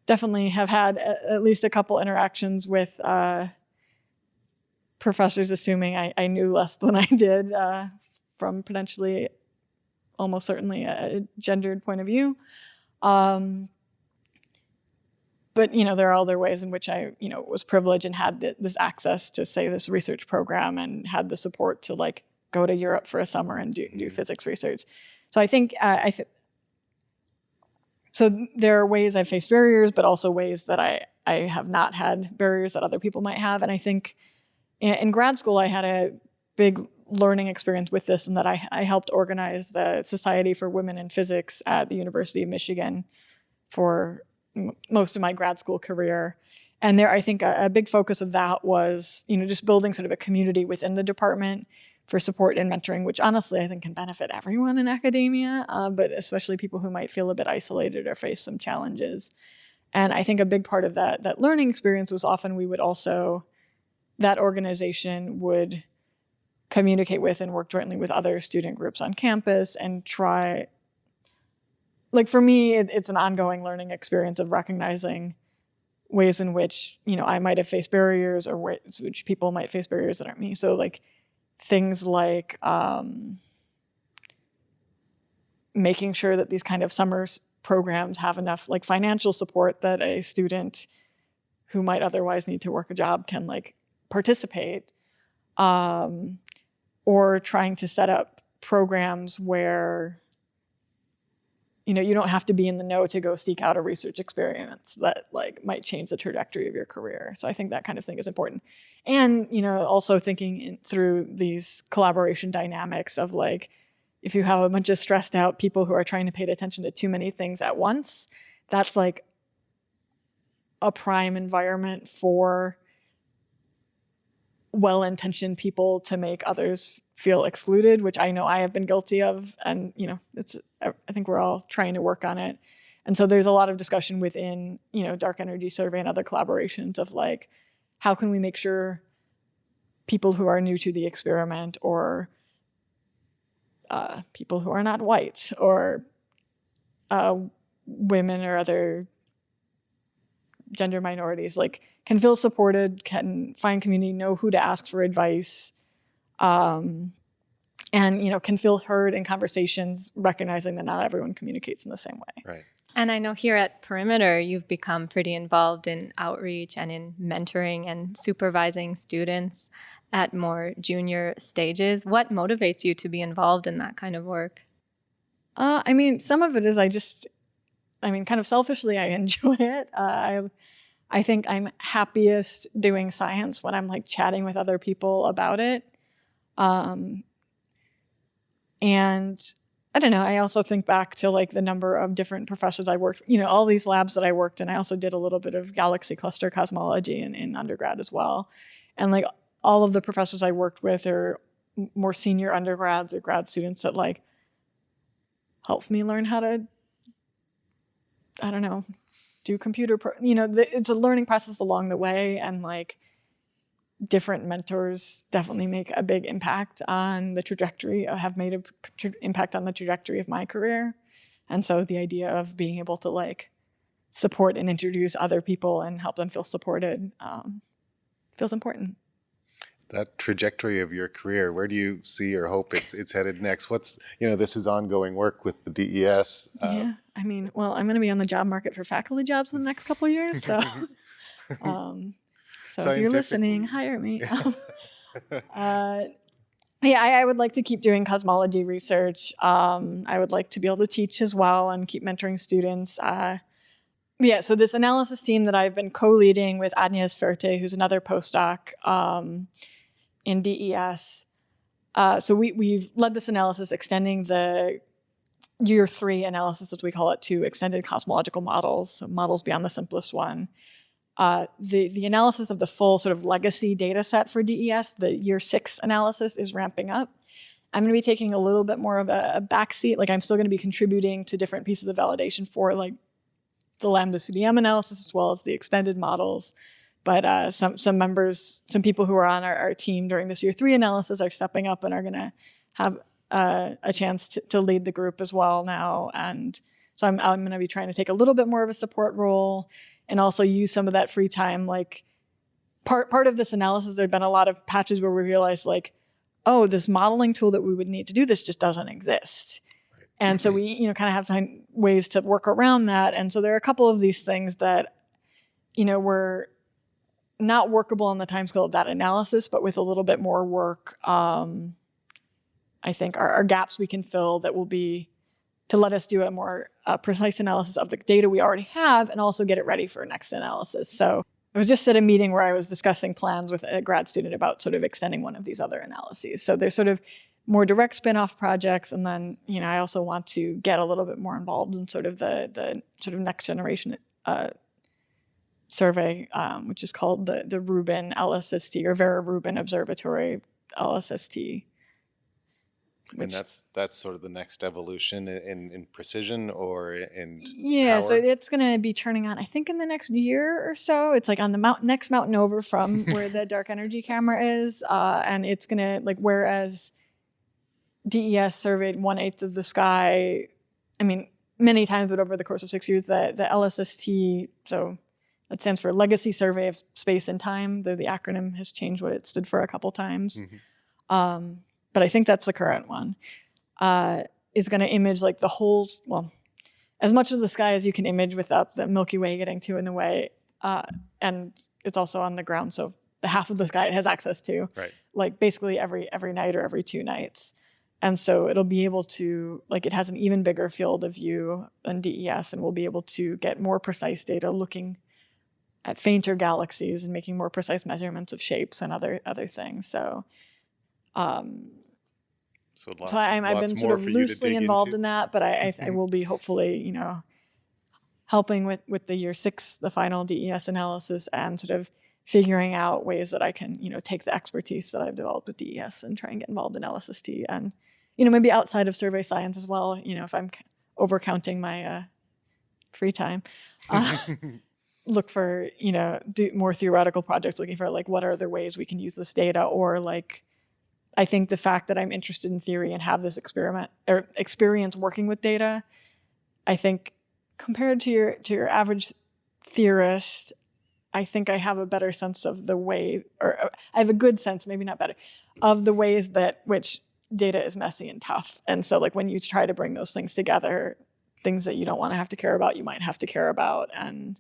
Definitely have had at least a couple interactions with professors assuming I knew less than I did from potentially, almost certainly a gendered point of view. But, there are other ways in which I, was privileged and had this access to, say, this research program and had the support to, like, go to Europe for a summer and do physics research. So I think, so there are ways I've faced barriers, but also ways that I have not had barriers that other people might have. And I think in grad school, I had a big learning experience with this, and that I helped organize the Society for Women in Physics at the University of Michigan for most of my grad school career. And there, I think a big focus of that was, just building sort of a community within the department for support and mentoring, which honestly I think can benefit everyone in academia, but especially people who might feel a bit isolated or face some challenges. And I think a big part of that learning experience was often that organization would communicate with and work jointly with other student groups on campus and try. Like for me, it's an ongoing learning experience of recognizing ways in which, I might have faced barriers or ways which people might face barriers that aren't me. So like things like making sure that these kind of summer programs have enough like financial support that a student who might otherwise need to work a job can like participate, or trying to set up programs where you don't have to be in the know to go seek out a research experience that like might change the trajectory of your career. So I think that kind of thing is important. And, also thinking through these collaboration dynamics of like, if you have a bunch of stressed out people who are trying to pay attention to too many things at once, that's like a prime environment for well-intentioned people to make others feel excluded, which I know I have been guilty of. And, I think we're all trying to work on it. And so there's a lot of discussion within, Dark Energy Survey and other collaborations of like, how can we make sure people who are new to the experiment or people who are not white or women or other gender minorities like can feel supported, can find community, know who to ask for advice, and can feel heard in conversations, recognizing that not everyone communicates in the same way. Right. And I know here at Perimeter, you've become pretty involved in outreach and in mentoring and supervising students at more junior stages. What motivates you to be involved in that kind of work? Some of it is kind of selfishly, I enjoy it. I think I'm happiest doing science when I'm like chatting with other people about it. And I don't know, I also think back to like the number of different professors I worked, all these labs that I worked in. I also did a little bit of galaxy cluster cosmology in undergrad as well. And like all of the professors I worked with are more senior undergrads or grad students that like helped me learn how to, I don't know, do computer, it's a learning process along the way, and like different mentors definitely make a big impact on the trajectory, have made an impact on the trajectory of my career. And so the idea of being able to like support and introduce other people and help them feel supported feels important. That trajectory of your career, where do you see or hope it's headed next? What's, this is ongoing work with the DES. Yeah, I'm going to be on the job market for faculty jobs in the next couple of years. So, so if you're listening, hire me. I would like to keep doing cosmology research. I would like to be able to teach as well and keep mentoring students. So this analysis team that I've been co-leading with Agnes Ferte, who's another postdoc in DES. So we've led this analysis, extending the year 3 analysis, as we call it, to extended cosmological models, so models beyond the simplest one. The analysis of the full sort of legacy data set for DES, the year 6 analysis, is ramping up. I'm going to be taking a little bit more of a backseat. Like, I'm still going to be contributing to different pieces of validation for like the Lambda CDM analysis as well as the extended models. But some members, some people who are on our team during this year 3 analysis are stepping up and are going to have a chance to lead the group as well now. And so I'm going to be trying to take a little bit more of a support role and also use some of that free time. Like, part of this analysis, there'd been a lot of patches where we realized like, oh, this modeling tool that we would need to do this just doesn't exist. And so we, kind of have to find ways to work around that. And so there are a couple of these things that, were not workable on the timescale of that analysis, but with a little bit more work, I think are gaps we can fill that will be to let us do a more precise analysis of the data we already have and also get it ready for next analysis. So I was just at a meeting where I was discussing plans with a grad student about sort of extending one of these other analyses. So there's sort of more direct spin-off projects. And then, I also want to get a little bit more involved in sort of the sort of next generation survey, which is called the Rubin LSST or Vera Rubin Observatory LSST. And that's sort of the next evolution in precision or in power? So it's going to be turning on, I think, in the next year or so. It's like on the next mountain over from where the dark energy camera is. And it's going to, like, whereas DES surveyed 1/8 of the sky, I mean, many times, but over the course of 6 years, the LSST, so that stands for Legacy Survey of Space and Time, though the acronym has changed what it stood for a couple times. Mm-hmm. But I think that's the current one, is going to image like the whole, well, as much of the sky as you can image without the Milky Way getting too in the way. And it's also on the ground, so the half of the sky it has access to, right, like basically every night or every 2 nights. And so it'll be able to, like, it has an even bigger field of view than DES, and we'll be able to get more precise data looking at fainter galaxies and making more precise measurements of shapes and other things. So I've been sort of loosely involved in that, but I will be hopefully, helping with the year 6, the final DES analysis, and sort of figuring out ways that I can, take the expertise that I've developed with DES and try and get involved in LSST and, maybe outside of survey science as well, if I'm overcounting my free time. Look for, do more theoretical projects, looking for like what are other ways we can use this data, or like, I think the fact that I'm interested in theory and have this experience working with data, I think compared to your average theorist, I think I have a better sense of the way, or I have a good sense, maybe not better, of the ways that which data is messy and tough. And so like when you try to bring those things together, things that you don't want to have to care about, you might have to care about. And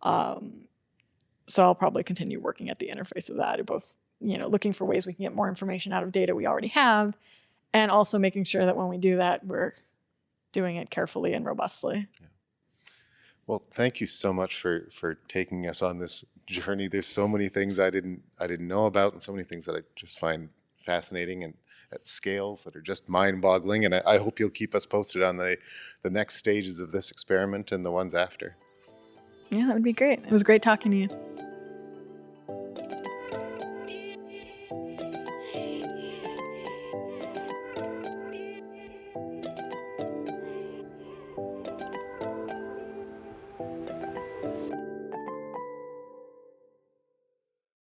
so I'll probably continue working at the interface of that, both, looking for ways we can get more information out of data we already have, and also making sure that when we do that, we're doing it carefully and robustly. Yeah. Well, thank you so much for taking us on this journey. There's so many things I didn't know about, and so many things that I just find fascinating and at scales that are just mind-boggling. And I hope you'll keep us posted on the next stages of this experiment and the ones after. Yeah, that would be great. It was great talking to you.